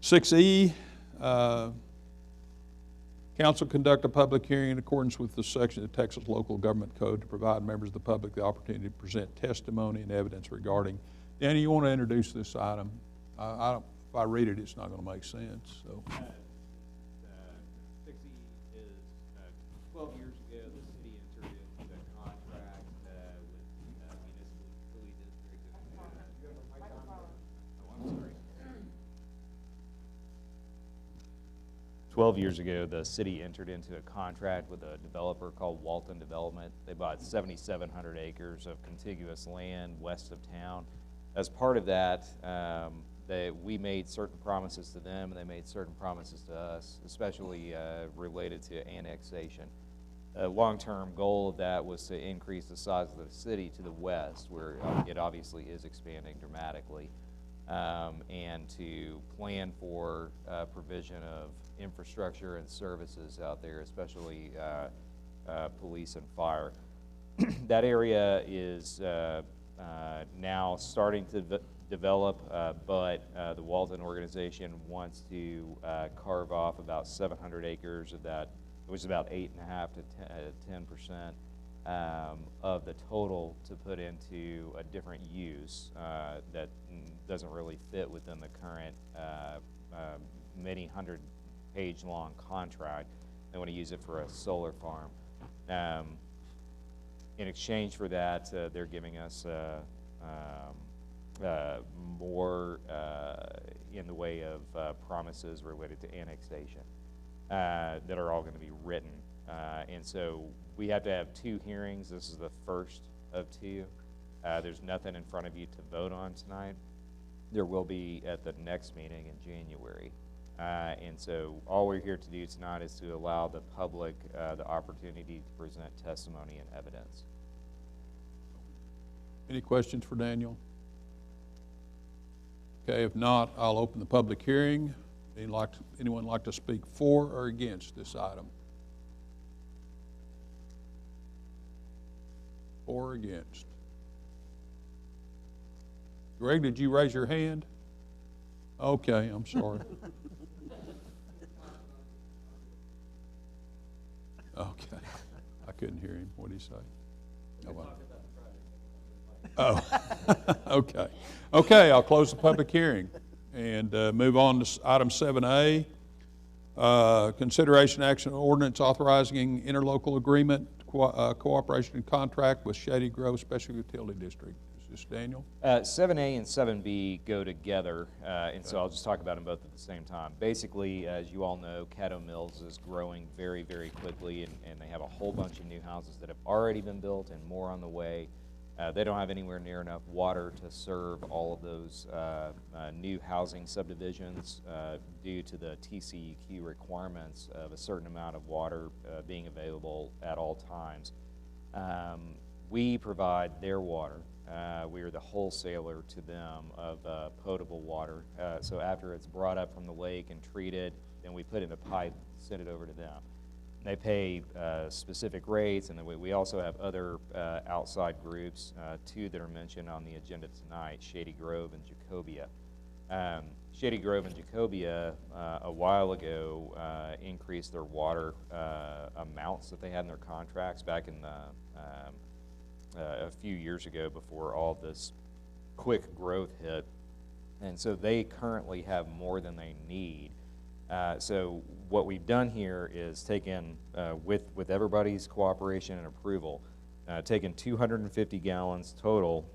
Speaker 3: 6E. Council conduct a public hearing in accordance with the section of the Texas Local Government Code to provide members of the public the opportunity to present testimony and evidence regarding. Danny, you want to introduce this item? If I read it, it's not going to make sense. So.
Speaker 9: 6E
Speaker 15: 12 years ago, the city entered into a contract with a developer called Walton Development. They bought 7,700 acres of contiguous land west of town. As part of that, we made certain promises to them, and they made certain promises to us, especially related to annexation. A long-term goal of that was to increase the size of the city to the west, where it obviously is expanding dramatically, and to plan for provision of infrastructure and services out there, especially police and fire. That area is now starting to develop, but the Walton organization wants to carve off about 700 acres of that, which is about 8.5 to 10% of the total, to put into a different use that doesn't really fit within the current many hundred-page long contract. They want to use it for a solar farm. In exchange for that, they're giving us more in the way of promises related to annexation that are all going to be written. And so we have to have 2 hearings. This is the first of 2. There's nothing in front of you to vote on tonight. There will be at the next meeting in January. And so all we're here to do tonight is to allow the public the opportunity to present testimony and evidence.
Speaker 3: Any questions for Daniel? Okay, if not, I'll open the public hearing. Anyone like to speak for or against this item? For or against? Greg, did you raise your hand? Okay, I'm sorry. Okay, I couldn't hear him. What did he say? Oh, okay. Okay, I'll close the public hearing and move on to item 7A. Consideration action on ordinance authorizing interlocal agreement, cooperation and contract with Shady Grove Special Utility District. Is this Daniel?
Speaker 15: 7A and 7B go together, and so I'll just talk about them both at the same time. Basically, as you all know, Caddo Mills is growing very, very quickly, and they have a whole bunch of new houses that have already been built and more on the way. They don't have anywhere near enough water to serve all of those new housing subdivisions due to the TCEQ requirements of a certain amount of water being available at all times. We provide their water. We are the wholesaler to them of potable water. So after it's brought up from the lake and treated, then we put it in a pipe, send it over to them. They pay specific rates, and then we also have other outside groups, 2 that are mentioned on the agenda tonight, Shady Grove and Jacobia. Shady Grove and Jacobia, a while ago, increased their water amounts that they had in their contracts back in a few years ago before all this quick growth hit. And so they currently have more than they need. So what we've done here is taken, with everybody's cooperation and approval, taken 250 gallons total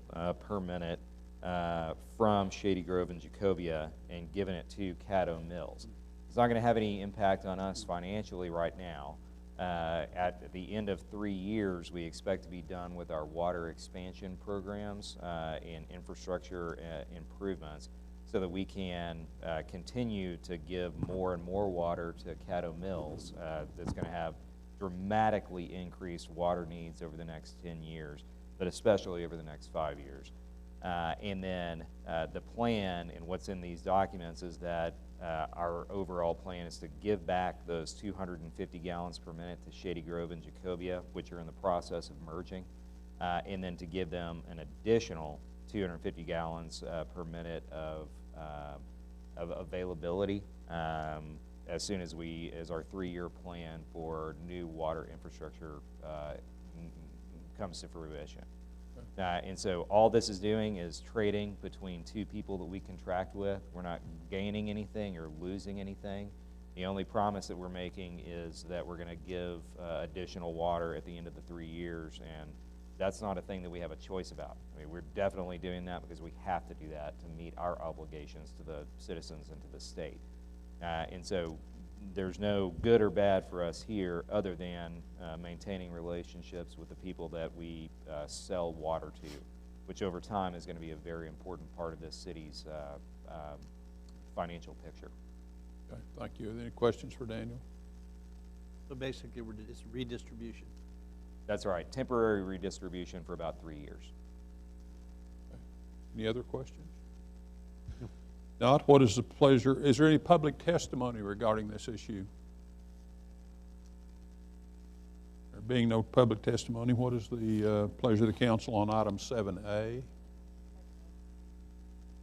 Speaker 15: per minute from Shady Grove and Jacobia and given it to Caddo Mills. It's not going to have any impact on us financially right now. At the end of 3 years, we expect to be done with our water expansion programs and infrastructure improvements, so that we can continue to give more and more water to Caddo Mills. That's going to have dramatically increased water needs over the next 10 years, but especially over the next 5 years. And then the plan and what's in these documents is that our overall plan is to give back those 250 gallons per minute to Shady Grove and Jacobia, which are in the process of merging, and then to give them an additional 250 gallons per minute of availability as soon as our 3-year plan for new water infrastructure comes to fruition. And so all this is doing is trading between 2 people that we contract with. We're not gaining anything or losing anything. The only promise that we're making is that we're going to give additional water at the end of the 3 years, and that's not a thing that we have a choice about. I mean, we're definitely doing that because we have to do that to meet our obligations to the citizens and to the state. And so there's no good or bad for us here other than maintaining relationships with the people that we sell water to, which over time is going to be a very important part of this city's financial picture.
Speaker 3: Okay, thank you. Any questions for Daniel?
Speaker 16: So basically, it's redistribution.
Speaker 15: That's right, temporary redistribution for about 3 years.
Speaker 3: Okay. Any other questions? Not, what is the pleasure? Is there any public testimony regarding this issue? There being no public testimony, what is the pleasure of the council on item 7A? Okay,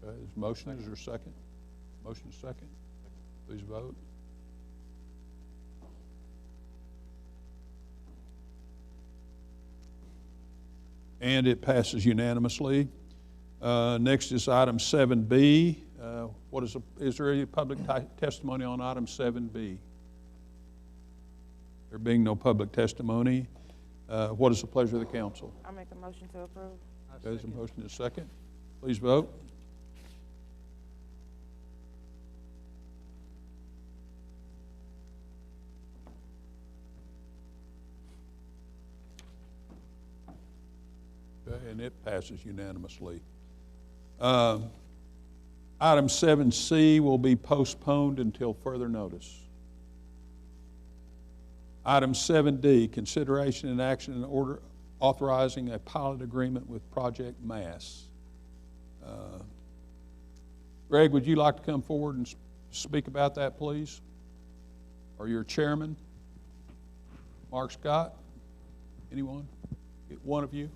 Speaker 3: there's a motion. Is there a second? Motion is second. Please vote. And it passes unanimously. Next is item 7B. Is there any public testimony on item 7B? There being no public testimony, what is the pleasure of the council?
Speaker 4: I'll make a motion to approve.
Speaker 3: There's a motion and a second. Please vote. Okay, and it passes unanimously. Item 7C will be postponed until further notice. Item 7D, consideration and action in order authorizing a pilot agreement with Project Mass. Greg, would you like to come forward and speak about that, please? Or your chairman? Mark Scott? Anyone? One of you?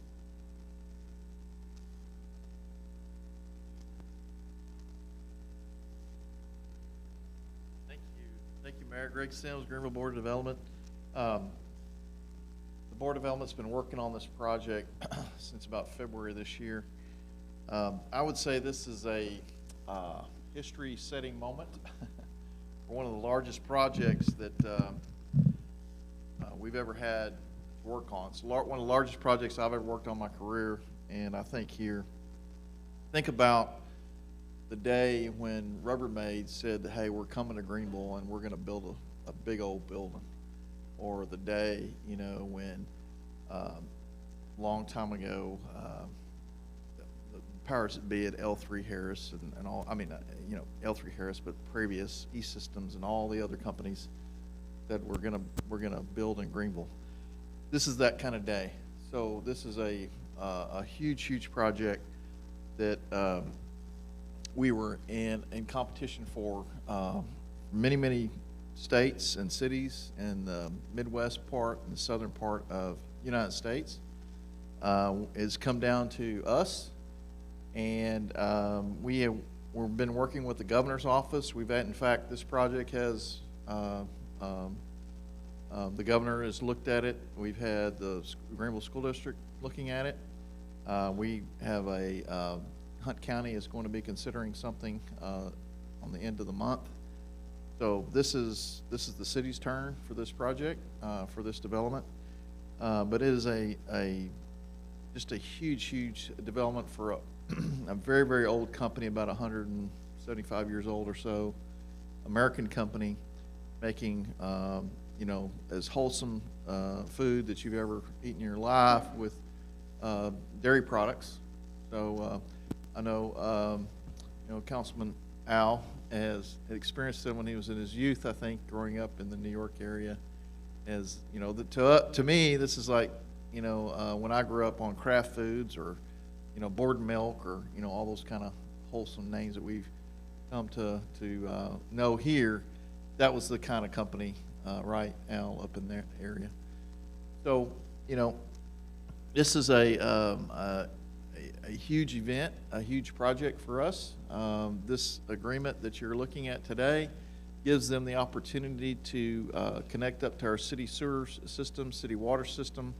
Speaker 17: Thank you, Mayor. Greg Sims, Greenville Board of Development. The Board of Development's been working on this project since about February this year. I would say this is a history-setting moment for one of the largest projects that we've ever had to work on. It's one of the largest projects I've ever worked on in my career, and I think about the day when Rubbermaid said that, hey, we're coming to Greenville and we're going to build a big old building. Or the day, you know, when long time ago, the powers that be at L3 Harris and all, I mean, you know, L3 Harris, but previous E-Systems and all the other companies that we're gonna build in Greenville. This is that kind of day. So this is a huge project that we were in competition for many states and cities in the Midwest part and the southern part of the United States. It's come down to us, and we've been working with the governor's office. In fact, this project has the governor has looked at it. We've had the Greenville School District looking at it. We have Hunt County is going to be considering something on the end of the month. So this is the city's turn for this project, for this development. But it is just a huge development for a very old company, about 175 years old or so, American company, making you know, as wholesome food that you've ever eaten in your life with dairy products. So I know you know, Councilman Al has experienced it when he was in his youth, I think, growing up in the New York area. As you know, to me, this is like, you know, when I grew up on Kraft Foods or, you know, Board Milk or, you know, all those kind of wholesome names that we've come to know here. That was the kind of company, right, Al, up in that area. So, you know, this is a huge event, a huge project for us. This agreement that you're looking at today gives them the opportunity to connect up to our city sewer system, city water system,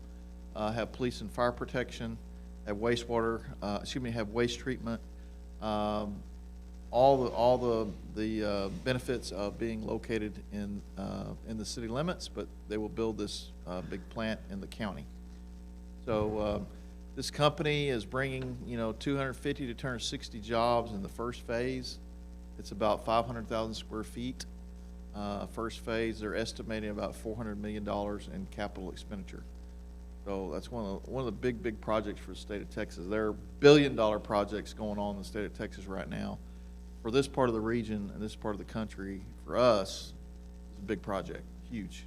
Speaker 17: have police and fire protection, have wastewater, have waste treatment, all the benefits of being located in the city limits, but they will build this big plant in the county. So this company is bringing, you know, 250 to 260 jobs in the first phase. It's about 500,000 square feet. First phase, they're estimating about $400 million in capital expenditure. So that's one of the big projects for the state of Texas. There are billion-dollar projects going on in the state of Texas right now. For this part of the region and this part of the country, for us, it's a big project, huge.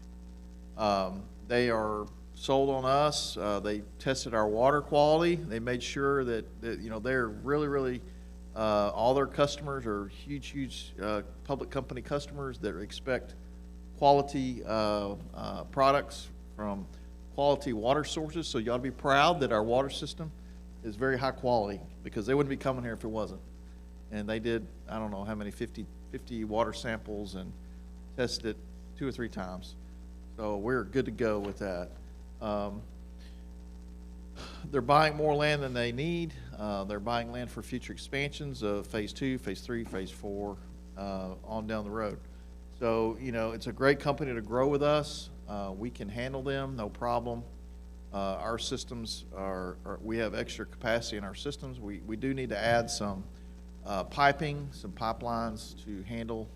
Speaker 17: They are sold on us. They tested our water quality. They made sure that you know, they're really all their customers are huge public company customers that expect quality products from quality water sources. So you ought to be proud that our water system is very high quality, because they wouldn't be coming here if it wasn't. And they did, I don't know how many, 50 water samples and tested it 2 or 3 times. So we're good to go with that. They're buying more land than they need. They're buying land for future expansions of phase 2, phase 3, phase 4, on down the road. So, you know, it's a great company to grow with us. We can handle them, no problem. Our systems we have extra capacity in our systems. We do need to add some piping, some pipelines to handle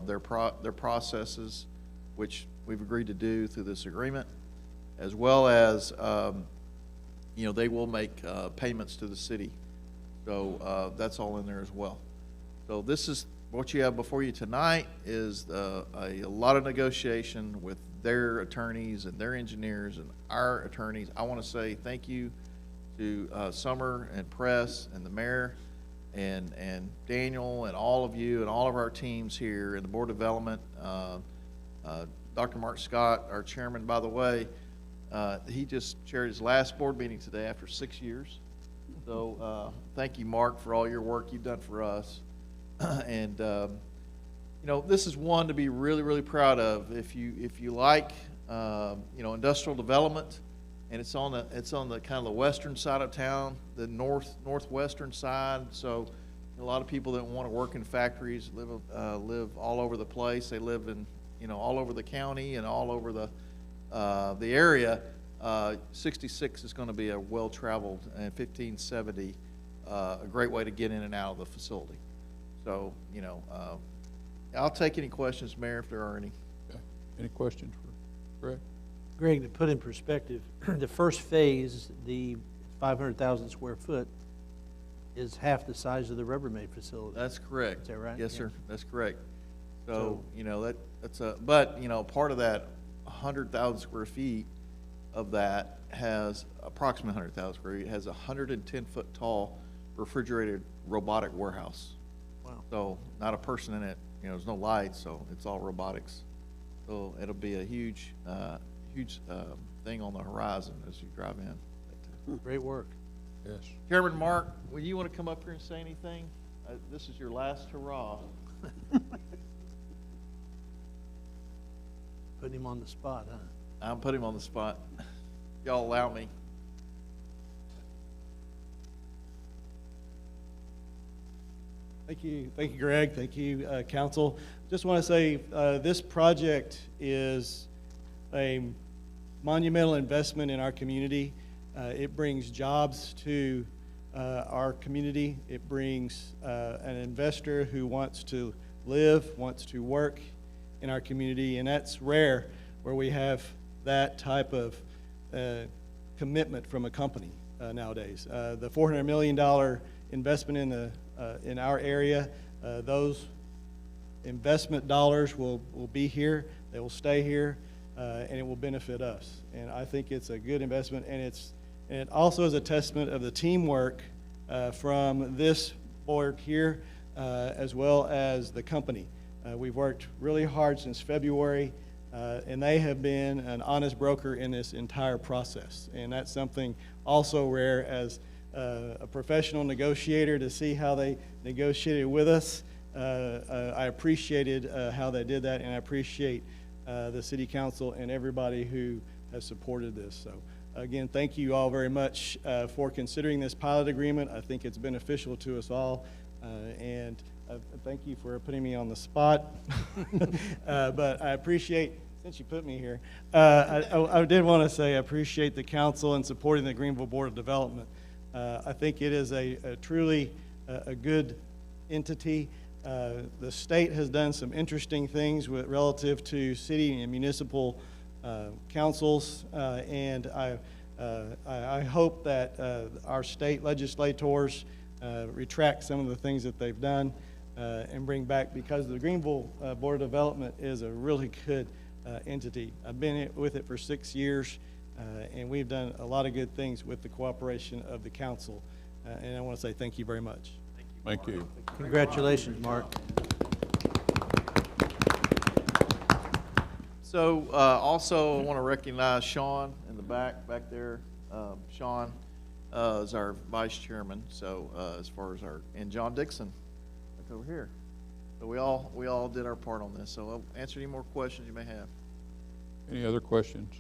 Speaker 17: their processes, which we've agreed to do through this agreement, as well as, you know, they will make payments to the city. So that's all in there as well. So this is what you have before you tonight, is a lot of negotiation with their attorneys and their engineers and our attorneys. I want to say thank you to Summer and Press and the mayor and Daniel and all of you and all of our teams here in the Board of Development. Dr. Mark Scott, our chairman, by the way, he just chaired his last board meeting today after 6 years. So thank you, Mark, for all your work you've done for us. And you know, this is one to be really proud of. If you like you know, industrial development, and it's on the kind of the western side of town, the northwestern side. So a lot of people that want to work in factories live all over the place. They live in, you know, all over the county and all over the area. 66 is going to be a well-traveled, and 1570 a great way to get in and out of the facility. So, you know, I'll take any questions, Mayor, if there are any.
Speaker 3: Okay. Any questions for Greg?
Speaker 16: Greg, to put in perspective, the first phase, the 500,000 square foot, is half the size of the Rubbermaid facility.
Speaker 17: That's correct.
Speaker 16: Is that right?
Speaker 17: Yes,
Speaker 16: Yeah.
Speaker 17: sir. That's correct. So, you know, that's but, you know, part of that 100,000 square feet of that has approximately 100,000 square feet, has a 110-foot tall refrigerated robotic warehouse.
Speaker 16: Wow.
Speaker 17: So not a person in it. You know, there's no lights, so it's all robotics. So it'll be a huge thing on the horizon as you drive in.
Speaker 16: Great work.
Speaker 3: Yes.
Speaker 17: Chairman Mark, would you want to come up here and say anything? This is your last hurrah.
Speaker 16: Putting him on the spot, huh?
Speaker 17: I'm putting him on the spot. Y'all allow me.
Speaker 18: Thank you, Greg. Thank you, Council. Just want to say this project is a monumental investment in our community. It brings jobs to our community. It brings an investor who wants to live, wants to work in our community, and that's rare where we have that type of commitment from a company nowadays. The $400 million investment in our area, those investment dollars will be here, they will stay here, and it will benefit us. And I think it's a good investment, and it also is a testament of the teamwork from this board here, as well as the company. We've worked really hard since February, and they have been an honest broker in this entire process. And that's something also rare as a professional negotiator, to see how they negotiated with us. I appreciated how they did that, and I appreciate the City Council and everybody who has supported this. So again, thank you all very much for considering this pilot agreement. I think it's beneficial to us all, and thank you for putting me on the spot. But I appreciate, since you put me here, I did want to say I appreciate the council in supporting the Greenville Board of Development. I think it is a truly a good entity. The state has done some interesting things relative to city and municipal councils, and I hope that our state legislators retract some of the things that they've done and bring back, because the Greenville Board of Development is a really good entity. I've been with it for 6 years, and we've done a lot of good things with the cooperation of the council. And I want to say thank you very much.
Speaker 3: Thank you.
Speaker 16: Congratulations, Mark.
Speaker 17: So, also, I want to recognize Sean in the back there. Sean is our vice chairman, so, as far as and John Dixon, back over here. So we all did our part on this, so I'll answer any more questions you may have.
Speaker 3: Any other questions?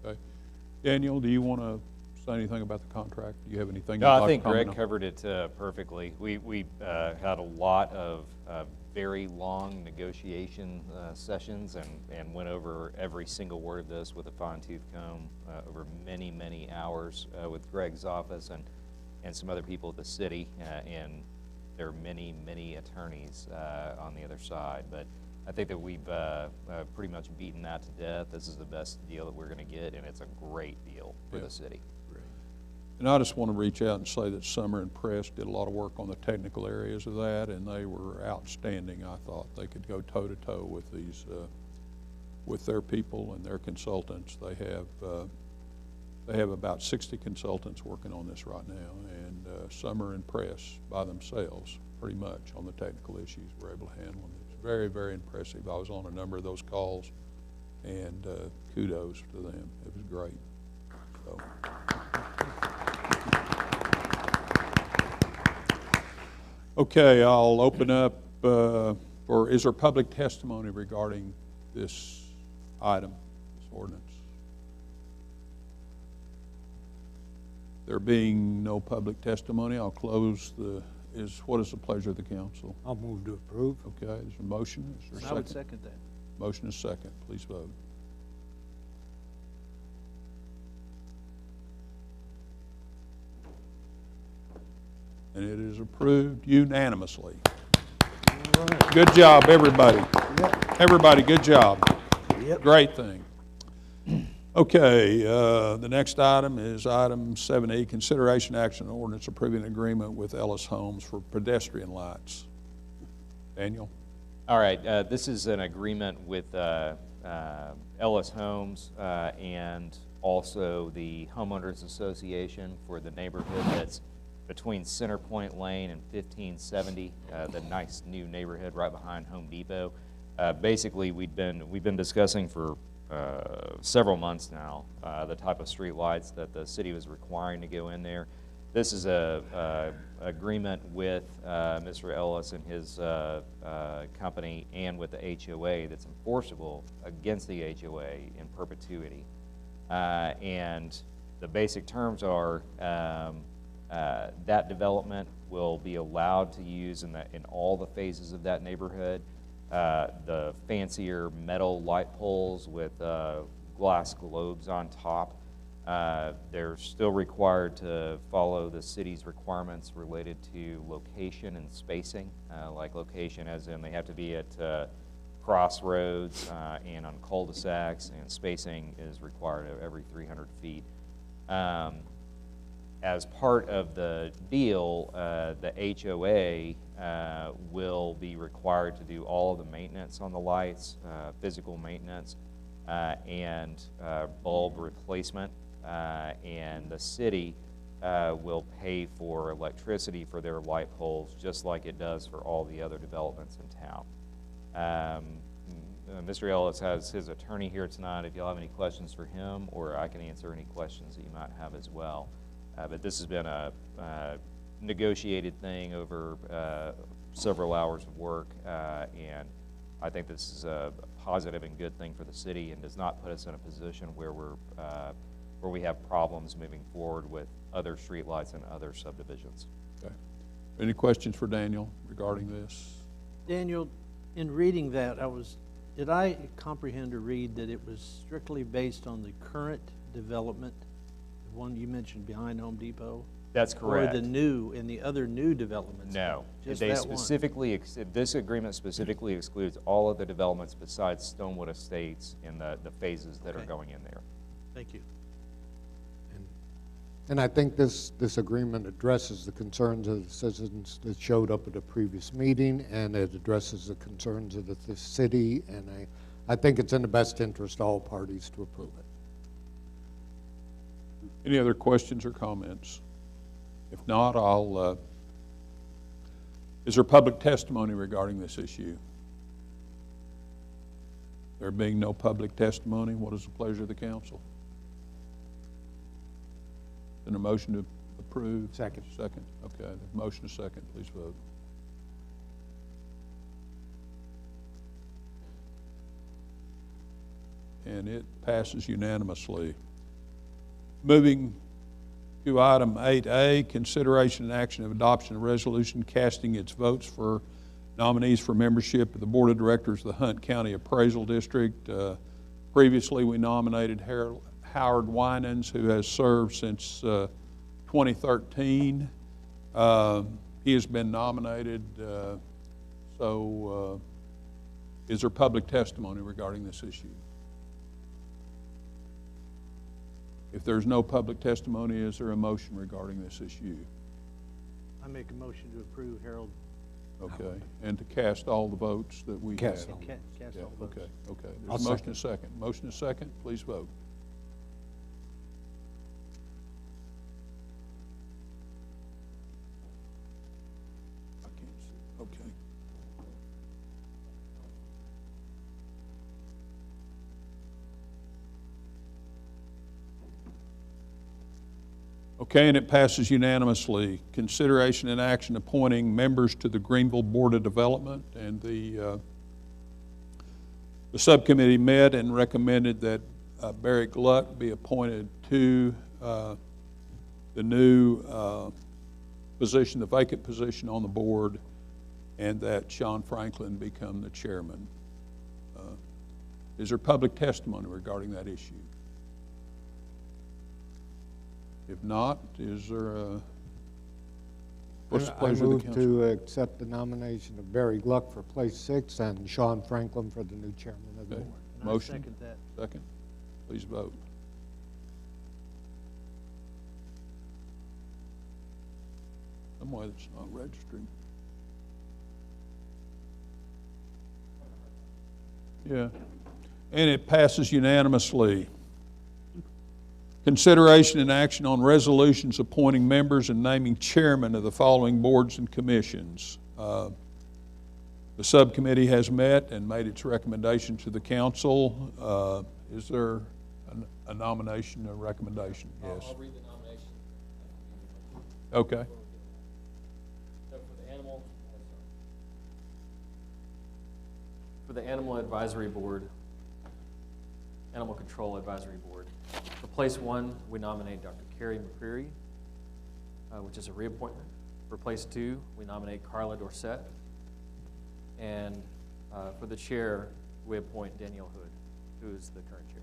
Speaker 3: Okay. Daniel, do you want to say anything about the contract? Do you have anything?
Speaker 15: No,
Speaker 3: you'd
Speaker 15: I
Speaker 3: like
Speaker 15: think
Speaker 3: to comment
Speaker 15: Greg
Speaker 3: on?
Speaker 15: covered it perfectly. We had a lot of very long negotiation sessions and went over every single word of this with a fine-tooth comb over many, many hours with Greg's office and some other people at the city, and there are many, many attorneys on the other side. But I think that we've pretty much beaten that to death. This is the best deal that we're going to get, and it's a great deal for the city.
Speaker 3: And I just want to reach out and say that Summer and Press did a lot of work on the technical areas of that, and they were outstanding. I thought they could go toe-to-toe with these, with their people and their consultants. They have about 60 consultants working on this right now, and Summer and Press by themselves, pretty much, on the technical issues, were able to handle them. It's very, very impressive. I was on a number of those calls, and kudos to them. It was great. So. Okay, I'll open up is there public testimony regarding this item, this ordinance? There being no public testimony, I'll close what is the pleasure of the council?
Speaker 6: I'll move to approve.
Speaker 3: Okay, there's a motion. Is there a
Speaker 16: I would second that.
Speaker 3: Motion is second. Please vote. And it is approved unanimously.
Speaker 16: All right.
Speaker 3: Good job, everybody.
Speaker 16: Yep.
Speaker 3: Everybody, good job.
Speaker 16: Yep.
Speaker 3: Great thing. Okay, the next item is item 7E, consideration action on ordinance approving an agreement with Ellis Holmes for pedestrian lights. Daniel?
Speaker 15: All right, this is an agreement with Ellis Homes and also the Homeowners Association for the neighborhood that's between Center Point Lane and 1570, the nice new neighborhood right behind Home Depot. Basically, we've been discussing for several months now the type of street lights that the city was requiring to go in there. This is a agreement with Mr. Ellis and his company and with the HOA that's enforceable against the HOA in perpetuity. And the basic terms are that development will be allowed to use in all the phases of that neighborhood. The fancier metal light poles with glass globes on top, they're still required to follow the city's requirements related to location and spacing, like location as in they have to be at crossroads and on cul-de-sacs, and spacing is required every 300 feet. As part of the deal, the HOA will be required to do all of the maintenance on the lights, physical maintenance, and bulb replacement, and the city will pay for electricity for their light poles just like it does for all the other developments in town. Mr. Ellis has his attorney here tonight if y'all have any questions for him, or I can answer any questions that you might have as well. But this has been a negotiated thing over several hours of work, and I think this is a positive and good thing for the city, and does not put us in a position where where we have problems moving forward with other streetlights and other subdivisions.
Speaker 3: Okay. Any questions for Daniel regarding this?
Speaker 16: Daniel, in reading that, did I comprehend or read that it was strictly based on the current development, the one you mentioned behind Home Depot?
Speaker 15: That's correct.
Speaker 16: Or in the other new developments?
Speaker 15: No.
Speaker 16: Just
Speaker 15: They
Speaker 16: that one?
Speaker 15: specifically, this agreement specifically excludes all of the developments besides Stonewood Estates in the phases that are
Speaker 16: Okay.
Speaker 15: going in there.
Speaker 16: Thank you.
Speaker 6: And I think this agreement addresses the concerns of the citizens that showed up at a previous meeting, and it addresses the concerns of the city, and I think it's in the best interest of all parties to approve it.
Speaker 3: Any other questions or comments? If not, is there public testimony regarding this issue? There being no public testimony, what is the pleasure of the council? Then a motion to approve?
Speaker 6: Second.
Speaker 3: Second, okay. The motion is second, please vote. And it passes unanimously. Moving to item 8A, consideration and action of adoption of resolution casting its votes for nominees for membership of the Board of Directors of the Hunt County Appraisal District. Previously, we nominated Howard Winans, who has served since 2013. He has been nominated, so is there public testimony regarding this issue? If there's no public testimony, is there a motion regarding this issue?
Speaker 16: I make a motion to approve Harold.
Speaker 3: Okay, and to cast all the votes that we had.
Speaker 6: Cast all.
Speaker 16: Cast
Speaker 3: Yeah,
Speaker 16: all votes.
Speaker 3: okay.
Speaker 6: I'll
Speaker 3: There's a motion
Speaker 6: second.
Speaker 3: and a second. Motion and a second, please vote. I can't see, okay. Okay, and it passes unanimously. Consideration and action appointing members to the Greenville Board of Development, and the subcommittee met and recommended that Barry Gluck be appointed to the new position, the vacant position on the board, and that Sean Franklin become the chairman. Is there public testimony regarding that issue? If not, is there what's the pleasure of the council?
Speaker 6: I move to accept the nomination of Barry Gluck for place 6 and Sean Franklin for the new chairman of the
Speaker 3: Okay.
Speaker 6: board.
Speaker 16: And I
Speaker 3: Motion.
Speaker 16: second that.
Speaker 3: Second. Please vote. Some way that's not registering. Yeah. And it passes unanimously. Consideration and action on resolutions appointing members and naming chairman of the following boards and commissions. The subcommittee has met and made its recommendation to the council. Is there a nomination or recommendation? Yes.
Speaker 12: I'll read the nomination.
Speaker 3: Okay.
Speaker 12: So for the Animal Advisory Board, Animal Control Advisory Board, for place 1, we nominate Dr. Carrie McCreary, which is a reappointment. For place 2, we nominate Carla Dorsett. And for the chair, we appoint Danielle Hood, who is the current chair.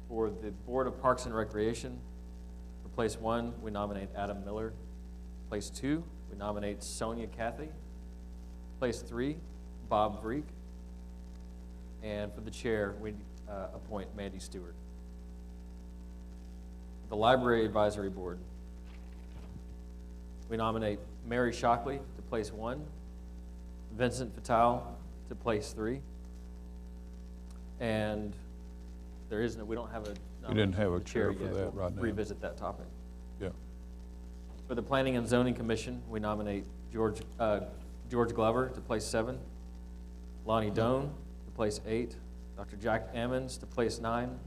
Speaker 12: For the Board of Parks and Recreation, for place 1, we nominate Adam Miller. Place 2, we nominate Sonia Cathy. Place 3, Bob Vreek. And for the chair, we appoint Mandy Stewart. The Library Advisory Board, we nominate Mary Shockley to place 1, Vincent Fatal to place 3, and we don't have a
Speaker 3: We didn't have a
Speaker 12: nomination
Speaker 3: chair for
Speaker 12: yet.
Speaker 3: that
Speaker 12: We'll
Speaker 3: right now.
Speaker 12: revisit that topic.
Speaker 3: Yeah.
Speaker 12: For the Planning and Zoning Commission, we nominate George Glover to place 7, Lonnie Doan to place 8, Dr. Jack Ammons to place 9,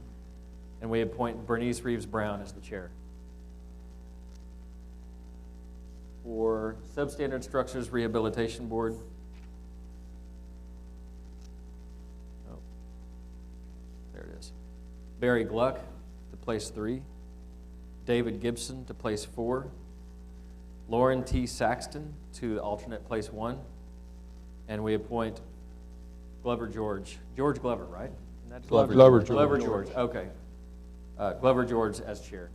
Speaker 12: and we appoint Bernice Reeves Brown as the chair. For Substandard Structures Rehabilitation Board, there it is. Barry Gluck to place 3, David Gibson to place 4, Lauren T. Saxton to alternate place 1, and we appoint George Glover, right? Isn't that
Speaker 3: Glover George.
Speaker 12: Glover George, okay. Glover George as chair.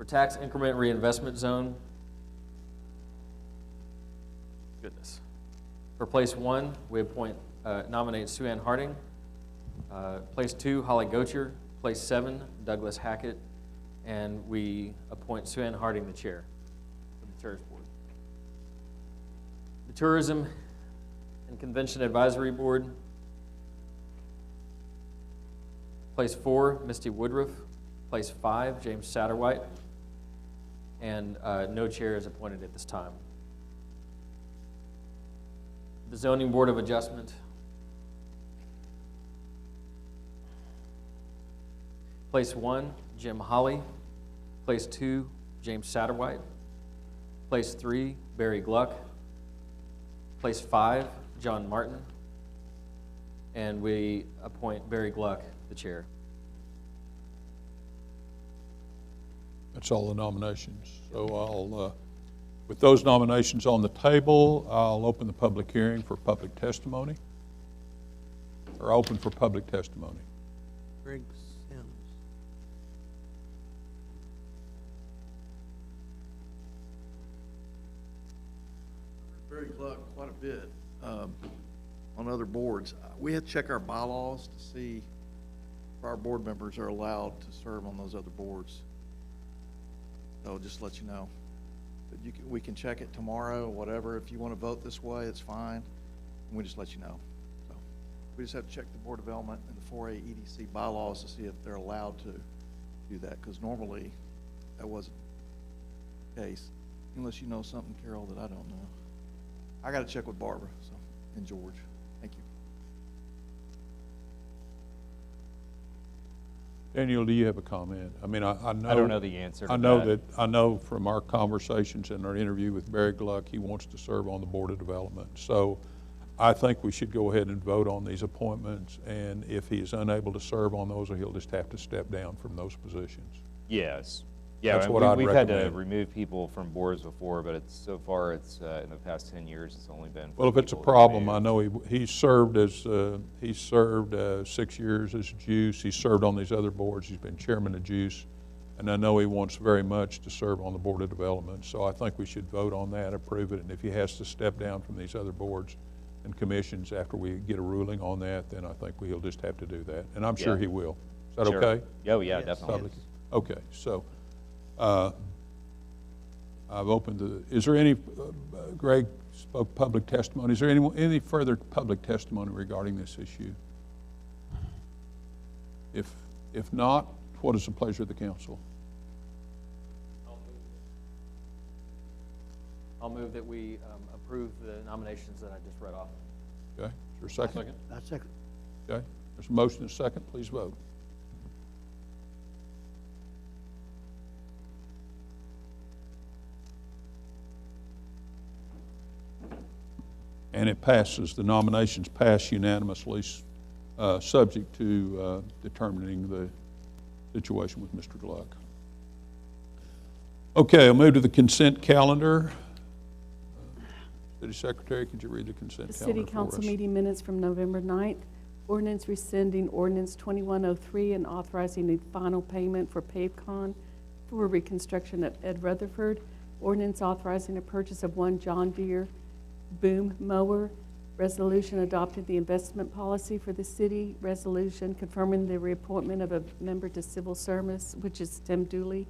Speaker 12: For tax increment reinvestment zone, goodness. For place 1, we nominate Sue Ann Harding. Place 2, Holly Gocher. Place 7, Douglas Hackett. And we appoint Sue Ann Harding the chair of the Chairs Board. The Tourism and Convention Advisory Board. Place 4, Misty Woodruff. Place 5, James Satterwhite. And no chair is appointed at this time. The Zoning Board of Adjustment. Place 1, Jim Holly. Place 2, James Satterwhite. Place 3, Barry Gluck. Place 5, John Martin. And we appoint Barry Gluck the chair.
Speaker 3: That's all the nominations. So I'll, with those nominations on the table, I'll open the public hearing for public testimony. Or open for public testimony.
Speaker 16: Greg Sims.
Speaker 17: Very quite a bit on other boards. We have to check our bylaws to see if our board members are allowed to serve on those other boards. So just to let you know. But we can check it tomorrow or whatever. If you want to vote this way, it's fine. And we just let you know. So we just have to check the board development and the 4A EDC bylaws to see if they're allowed to do that, because normally that wasn't the case, unless you know something, Carol, that I don't know. I got to check with Barbara and George. Thank you.
Speaker 3: Daniel, do you have a comment? I mean, I know.
Speaker 15: I don't know the answer to
Speaker 3: I know
Speaker 15: that.
Speaker 3: I know from our conversations and our interview with Barry Gluck, he wants to serve on the Board of Development. So I think we should go ahead and vote on these appointments. And if he is unable to serve on those, he'll just have to step down from those positions.
Speaker 15: Yes. Yeah,
Speaker 3: That's
Speaker 15: and
Speaker 3: what I'd
Speaker 15: we've had to
Speaker 3: recommend.
Speaker 15: remove people from boards before, but so far in the past 10 years, it's only been.
Speaker 3: Well, if it's a
Speaker 15: people
Speaker 3: problem,
Speaker 15: removed.
Speaker 3: I know he served 6 years as JUICE. He served on these other boards. He's been chairman of JUICE. And I know he wants very much to serve on the Board of Development. So I think we should vote on that, approve it. And if he has to step down from these other boards and commissions after we get a ruling on that, then I think he'll just have to do that. And I'm sure
Speaker 15: Yeah.
Speaker 3: he will. Is that
Speaker 15: Sure.
Speaker 3: okay?
Speaker 15: Oh, yeah,
Speaker 16: Yes.
Speaker 15: definitely.
Speaker 3: Public? Okay, so I've opened is there any, Greg spoke public testimony. Is there any further public testimony regarding this issue? If not, what is the pleasure of the council?
Speaker 12: I'll move that we approve the nominations that I just read off.
Speaker 3: Okay, is there a second?
Speaker 5: I second.
Speaker 3: Okay, there's a motion and a second. Please vote. And it passes. The nominations pass unanimously, subject to determining the situation with Mr. Gluck. Okay, I'll move to the consent calendar. City Secretary, could you read the consent
Speaker 7: The
Speaker 3: calendar
Speaker 7: City
Speaker 3: for
Speaker 7: Council
Speaker 3: us?
Speaker 7: meeting minutes from November 9th. Ordinance rescinding Ordinance 2103 and authorizing the final payment for PaveCon for reconstruction at Ed Rutherford. Ordinance authorizing the purchase of one John Deere boom mower. Resolution adopted the investment policy for the city. Resolution confirming the reappointment of a member to civil service, which is Tim Dooley.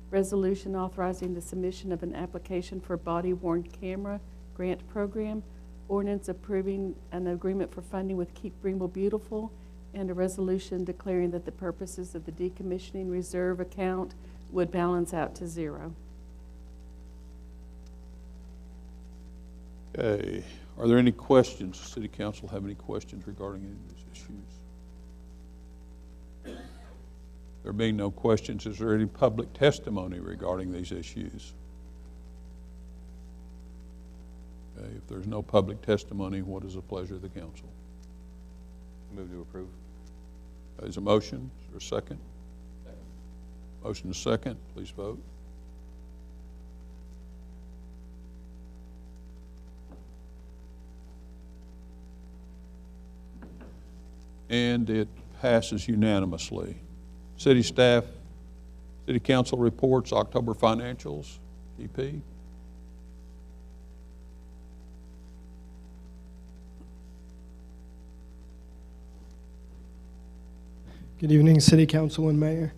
Speaker 7: Resolution authorizing the submission of an application for body-worn camera grant program. Ordinance approving an agreement for funding with Keep Greenville Beautiful, and a resolution declaring that the purposes of the decommissioning reserve account would balance out to zero.
Speaker 3: Okay, are there any questions? Does City Council have any questions regarding any of these issues? There being no questions, is there any public testimony regarding these issues? Okay, if there's no public testimony, what is the pleasure of the council?
Speaker 15: Move to approve.
Speaker 3: Is a motion? Is there a second? Second. Motion is second. Please vote. And it passes unanimously. City staff, City Council reports, October financials, GP.
Speaker 19: Good evening, City Council and Mayor.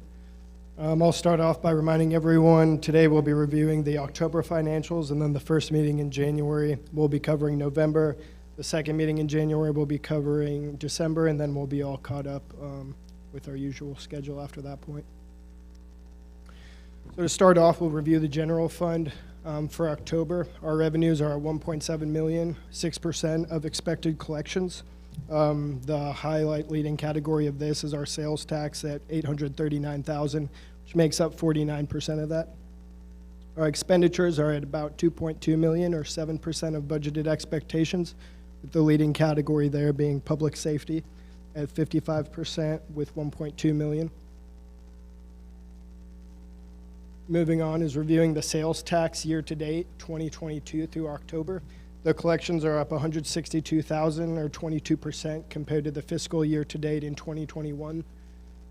Speaker 19: I'll start off by reminding everyone, today we'll be reviewing the October financials, and then the first meeting in January, we'll be covering November. The second meeting in January, we'll be covering December, and then we'll be all caught up with our usual schedule after that point. So to start off, we'll review the general fund for October. Our revenues are at $1.7 million, 6% of expected collections. The highlight leading category of this is our sales tax at $839,000, which makes up 49% of that. Our expenditures are at about $2.2 million, or 7% of budgeted expectations, with the leading category there being public safety at 55% with $1.2 million. Moving on is reviewing the sales tax year-to-date, 2022 through October. The collections are up $162,000, or 22%, compared to the fiscal year-to-date in 2021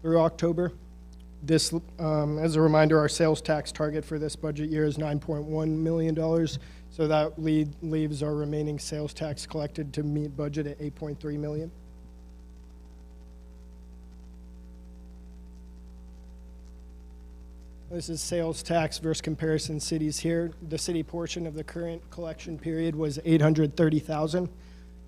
Speaker 19: through October. This, as a reminder, our sales tax target for this budget year is $9.1 million, so that leaves our remaining sales tax collected to meet budget at $8.3 million. This is sales tax versus comparison cities here. The city portion of the current collection period was $830,000,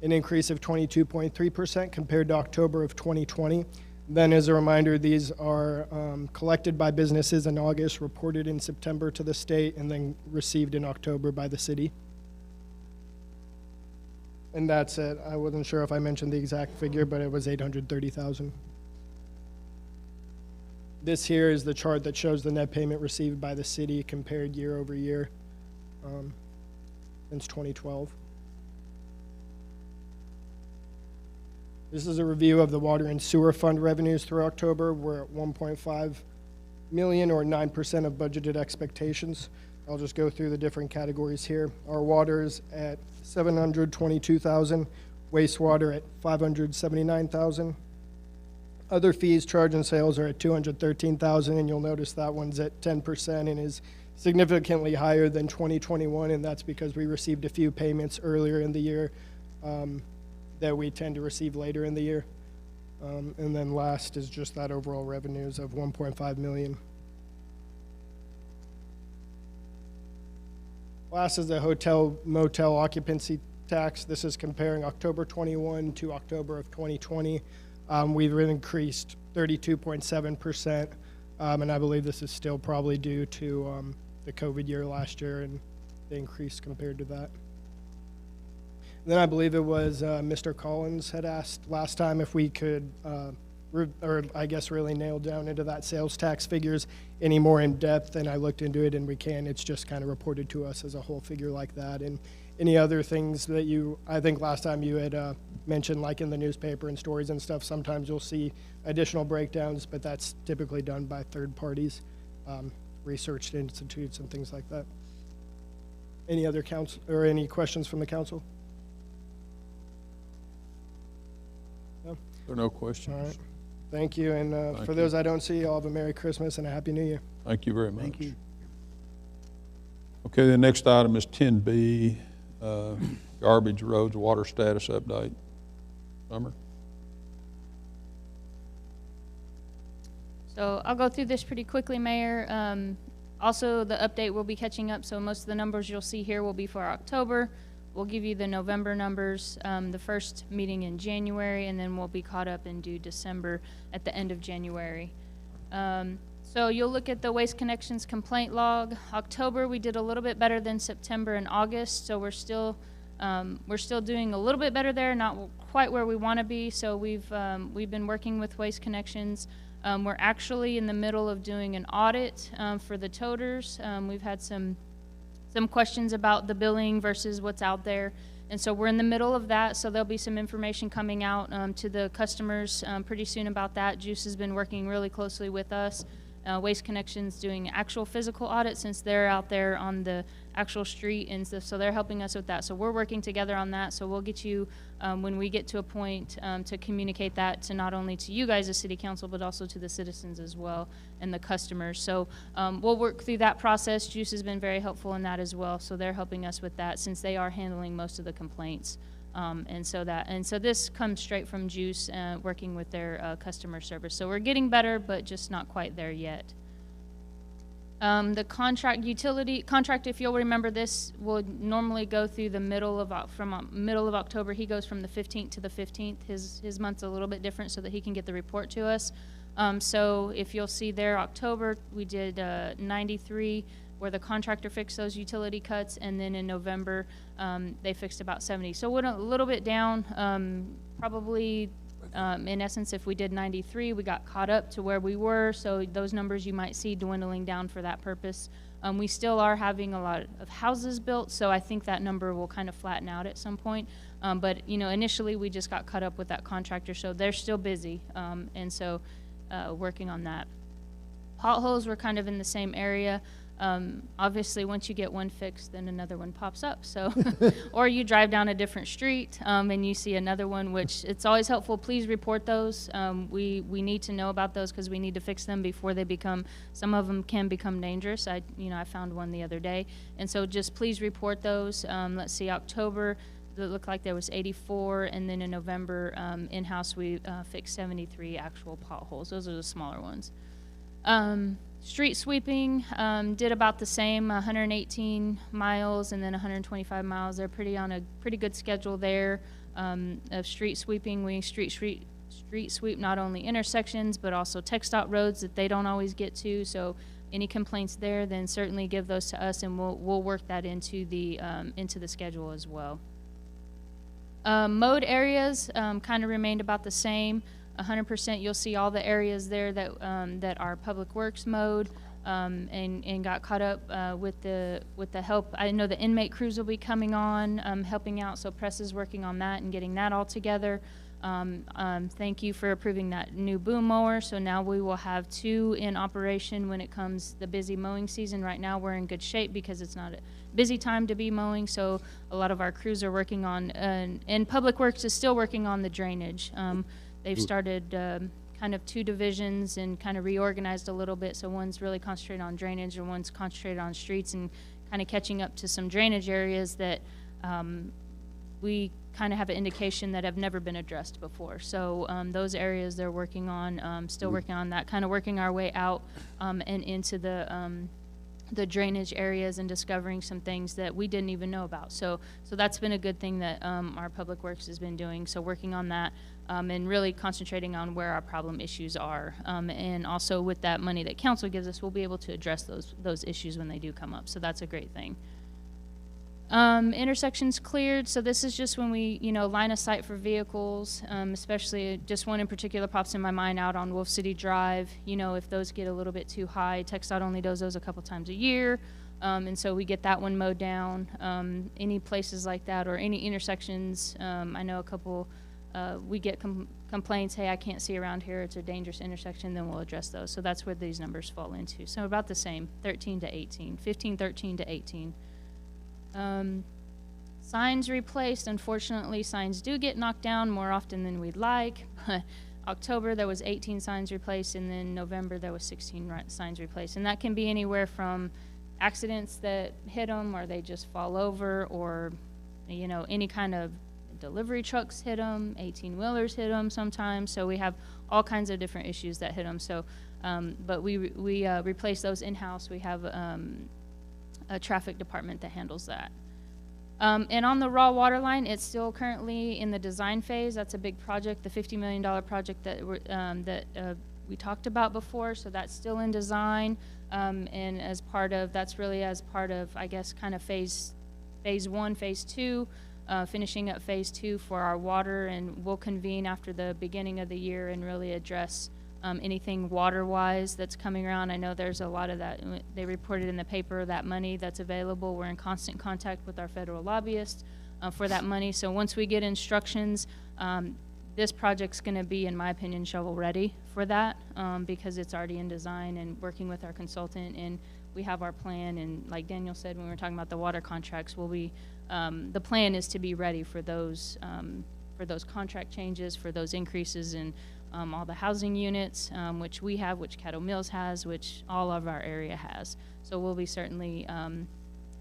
Speaker 19: an increase of 22.3% compared to October of 2020. Then, as a reminder, these are collected by businesses in August, reported in September to the state, and then received in October by the city. And that's it. I wasn't sure if I mentioned the exact figure, but it was $830,000. This here is the chart that shows the net payment received by the city compared year over year since 2012. This is a review of the water and sewer fund revenues through October. We're at $1.5 million, or 9% of budgeted expectations. I'll just go through the different categories here. Our water is at $722,000, wastewater at $579,000. Other fees, charge, and sales are at $213,000, and you'll notice that one's at 10% and is significantly higher than 2021, and that's because we received a few payments earlier in the year that we tend to receive later in the year. And then last is just that overall revenues of $1.5 million. Last is the hotel motel occupancy tax. This is comparing October 21 to October of 2020. We've increased 32.7%, and I believe this is still probably due to the COVID year last year and the increase compared to that. And then I believe it was Mr. Collins had asked last time if we could, or I guess really nail down into that sales tax figures any more in depth, and I looked into it, and we can. It's just kind of reported to us as a whole figure like that. And any other things that I think last time you had mentioned, like in the newspaper and stories and stuff, sometimes you'll see additional breakdowns, but that's typically done by third parties, research institutes and things like that. Any other council, or any questions from the council? No?
Speaker 3: There are no questions.
Speaker 19: All right. Thank you, and for those I don't see, I'll have a Merry Christmas and a Happy New Year.
Speaker 3: Thank you very much.
Speaker 8: Thank you.
Speaker 3: Okay, the next item is 10B, garbage, roads, water status update. Summer?
Speaker 20: So I'll go through this pretty quickly, Mayor. Also, the update will be catching up, so most of the numbers you'll see here will be for October. We'll give you the November numbers, the first meeting in January, and then we'll be caught up and do December at the end of January. So you'll look at the Waste Connections complaint log. October, we did a little bit better than September and August, so we're still doing a little bit better there, not quite where we want to be. So we've been working with Waste Connections. We're actually in the middle of doing an audit for the toters. We've had some questions about the billing versus what's out there, and so we're in the middle of that. So there'll be some information coming out to the customers pretty soon about that. Juice has been working really closely with us Waste Connections doing actual physical audits since they're out there on the actual street and stuff, so they're helping us with that. So we're working together on that, so we'll get you, when we get to a point, to communicate that to not only to you guys as city council, but also to the citizens as well and the customers. So we'll work through that process. Juice has been very helpful in that as well, so they're helping us with that since they are handling most of the complaints. And so this comes straight from Juice, working with their customer service. So we're getting better, but just not quite there yet. The utility contract, if you'll remember, this will normally go through the middle of October. He goes from the 15th to the 15th. His month's a little bit different so that he can get the report to us. So if you'll see there, October, we did 93 where the contractor fixed those utility cuts, and then in November, they fixed about 70. So we're a little bit down, probably, in essence, if we did 93, we got caught up to where we were, so those numbers you might see dwindling down for that purpose. We still are having a lot of houses built, so I think that number will kind of flatten out at some point. But, initially, we just got caught up with that contractor, so they're still busy, and so working on that. Potholes were kind of in the same area. Obviously, once you get one fixed, then another one pops up. So, or you drive down a different street and you see another one, which it's always helpful. Please report those. We need to know about those because we need to fix them before they become. Some of them can become dangerous. I found one the other day, and so just please report those. Let's see, October. It looked like there was 84, and then in November, in-house we fixed 73 actual potholes. Those are the smaller ones. Street sweeping, did about the same, 118 miles and then 125 miles. They're on a pretty good schedule there of street sweeping. We street sweep not only intersections but also TxDOT roads that they don't always get to. So any complaints there, then certainly give those to us, and we'll work that into the schedule as well. Mowed areas kind of remained about the same. 100%. You'll see all the areas there that are Public Works mowed and got caught up with the help. I know the inmate crews will be coming on, helping out. So Press is working on that and getting that all together. Thank you for approving that new boom mower. So now we will have 2 in operation when it comes the busy mowing season. Right now we're in good shape because it's not a busy time to be mowing. So a lot of our crews are working on, and Public Works is still working on the drainage. They've started kind of 2 divisions and kind of reorganized a little bit. So one's really concentrated on drainage and one's concentrated on streets, and kind of catching up to some drainage areas that we kind of have an indication that have never been addressed before. So those areas they're working on, still working on that, kind of working our way out and into the drainage areas and discovering some things that we didn't even know about. So that's been a good thing that our Public Works has been doing. So working on that and really concentrating on where our problem issues are. And also with that money that council gives us, we'll be able to address those issues when they do come up. So that's a great thing. Intersections cleared. So this is just when we, line of sight for vehicles, especially just one in particular pops in my mind out on Wolf City Drive. If those get a little bit too high, TxDOT only does those a couple times a year. And so we get that one mowed down. Any places like that or any intersections, I know a couple, we get complaints, hey, I can't see around here, it's a dangerous intersection, then we'll address those. So that's where these numbers fall into. So about the same, 13 to 18, 15, 13 to 18. Signs replaced. Unfortunately, signs do get knocked down more often than we'd like. October, there was 18 signs replaced, and then November, there was 16 signs replaced. And that can be anywhere from accidents that hit them, or they just fall over, or, any kind of delivery trucks hit them, 18-wheelers hit them sometimes. So we have all kinds of different issues that hit them. So, but we replace those in-house. We have a traffic department that handles that. And on the raw water line, it's still currently in the design phase. That's a big project, the $50 million project that we talked about before. So that's still in design, and that's really as part of, I guess, kind of phase 1, phase 2, finishing up phase 2 for our water, and we'll convene after the beginning of the year and really address anything water-wise that's coming around. I know there's a lot of that. They reported in the paper that money that's available. We're in constant contact with our federal lobbyists for that money. So once we get instructions, this project's going to be, in my opinion, shovel-ready for that, because it's already in design and working with our consultant, and we have our plan, and like Daniel said when we were talking about the water contracts, the plan is to be ready for those contract changes, for those increases in all the housing units, which we have, which Caddo Mills has, which all of our area has. So we'll be certainly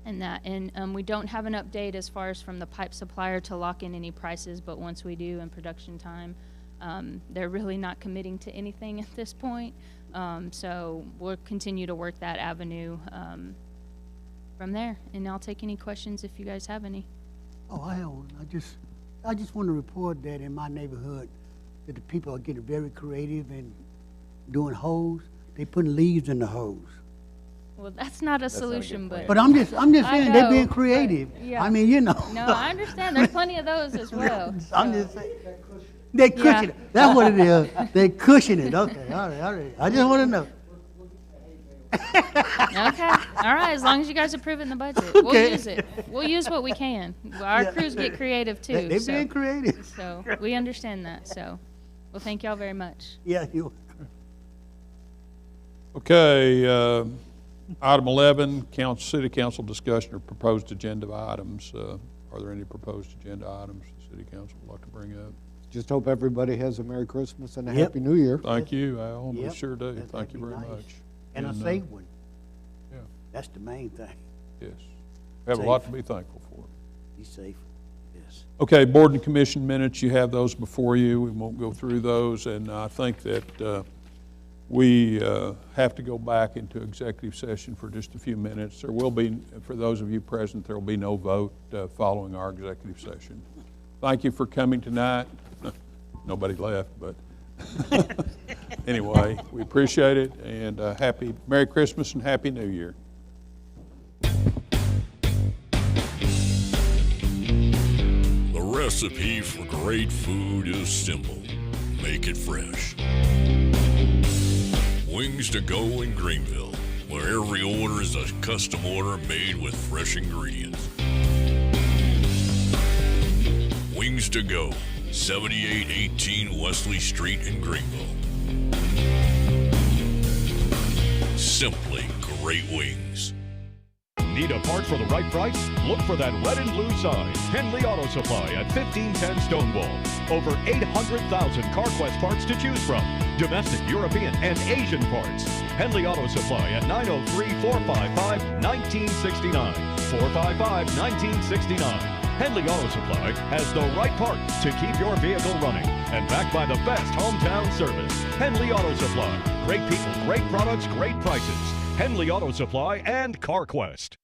Speaker 20: in that. And we don't have an update as far as from the pipe supplier to lock in any prices, but once we do in production time, they're really not committing to anything at this point. So we'll continue to work that avenue from there. And I'll take any questions if you guys have any.
Speaker 5: Oh, I have one. I just want to report that in my neighborhood, that the people are getting very creative and doing hose. They putting leaves in the hose.
Speaker 20: Well, that's not a solution,
Speaker 5: But I'm just saying they're being creative.
Speaker 20: Yeah.
Speaker 5: I mean, you know.
Speaker 20: No, I understand. There's plenty of those as well.
Speaker 5: I'm just saying. They cushion it. That's what it is. They cushion it. Okay, all right. I just want to know.
Speaker 20: Okay. All right. As long as you guys approve it in the budget, we'll use it. We'll use what we can. Our crews get creative too.
Speaker 5: They're being creative.
Speaker 20: So we understand that. So, well, thank y'all very much.
Speaker 5: Yeah, you.
Speaker 3: Okay, item 11, City Council discussion of proposed agenda items. Are there any proposed agenda items the City Council would like to bring up?
Speaker 6: Just hope everybody has a Merry Christmas and a
Speaker 5: Yep.
Speaker 6: Happy New Year.
Speaker 3: Thank you, Al. We
Speaker 5: Yep.
Speaker 3: sure do.
Speaker 5: That'd
Speaker 3: Thank you
Speaker 5: be
Speaker 3: very
Speaker 5: nice.
Speaker 3: much.
Speaker 5: And a safe one.
Speaker 3: Yeah,
Speaker 5: That's the main thing.
Speaker 3: yes. We have a lot to be thankful for.
Speaker 5: Be safe. Yes.
Speaker 3: Okay, board and commission minutes, you have those before you. We won't go through those, and I think that we have to go back into executive session for just a few minutes. There will be, for those of you present, there will be no vote following our executive session. Thank you for coming tonight. Nobody left, but anyway, we appreciate it, and Merry Christmas and Happy New Year.
Speaker 1: The recipe for great food is simple. Make it fresh. Wings to go in Greenville, where every order is a custom order made with fresh ingredients. Wings to go, 7818 Wesley Street in Greenville. Simply great wings.
Speaker 2: Need a part for the right price? Look for that red and blue sign. Henley Auto Supply at 1510 Stonewall. Over 800,000 CarQuest parts to choose from. Domestic, European, and Asian parts. Henley Auto Supply at 903-455-1969. 455-1969. Henley Auto Supply has the right part to keep your vehicle running. And backed by the best hometown service. Henley Auto Supply. Great people, great products, great prices. Henley Auto Supply and CarQuest.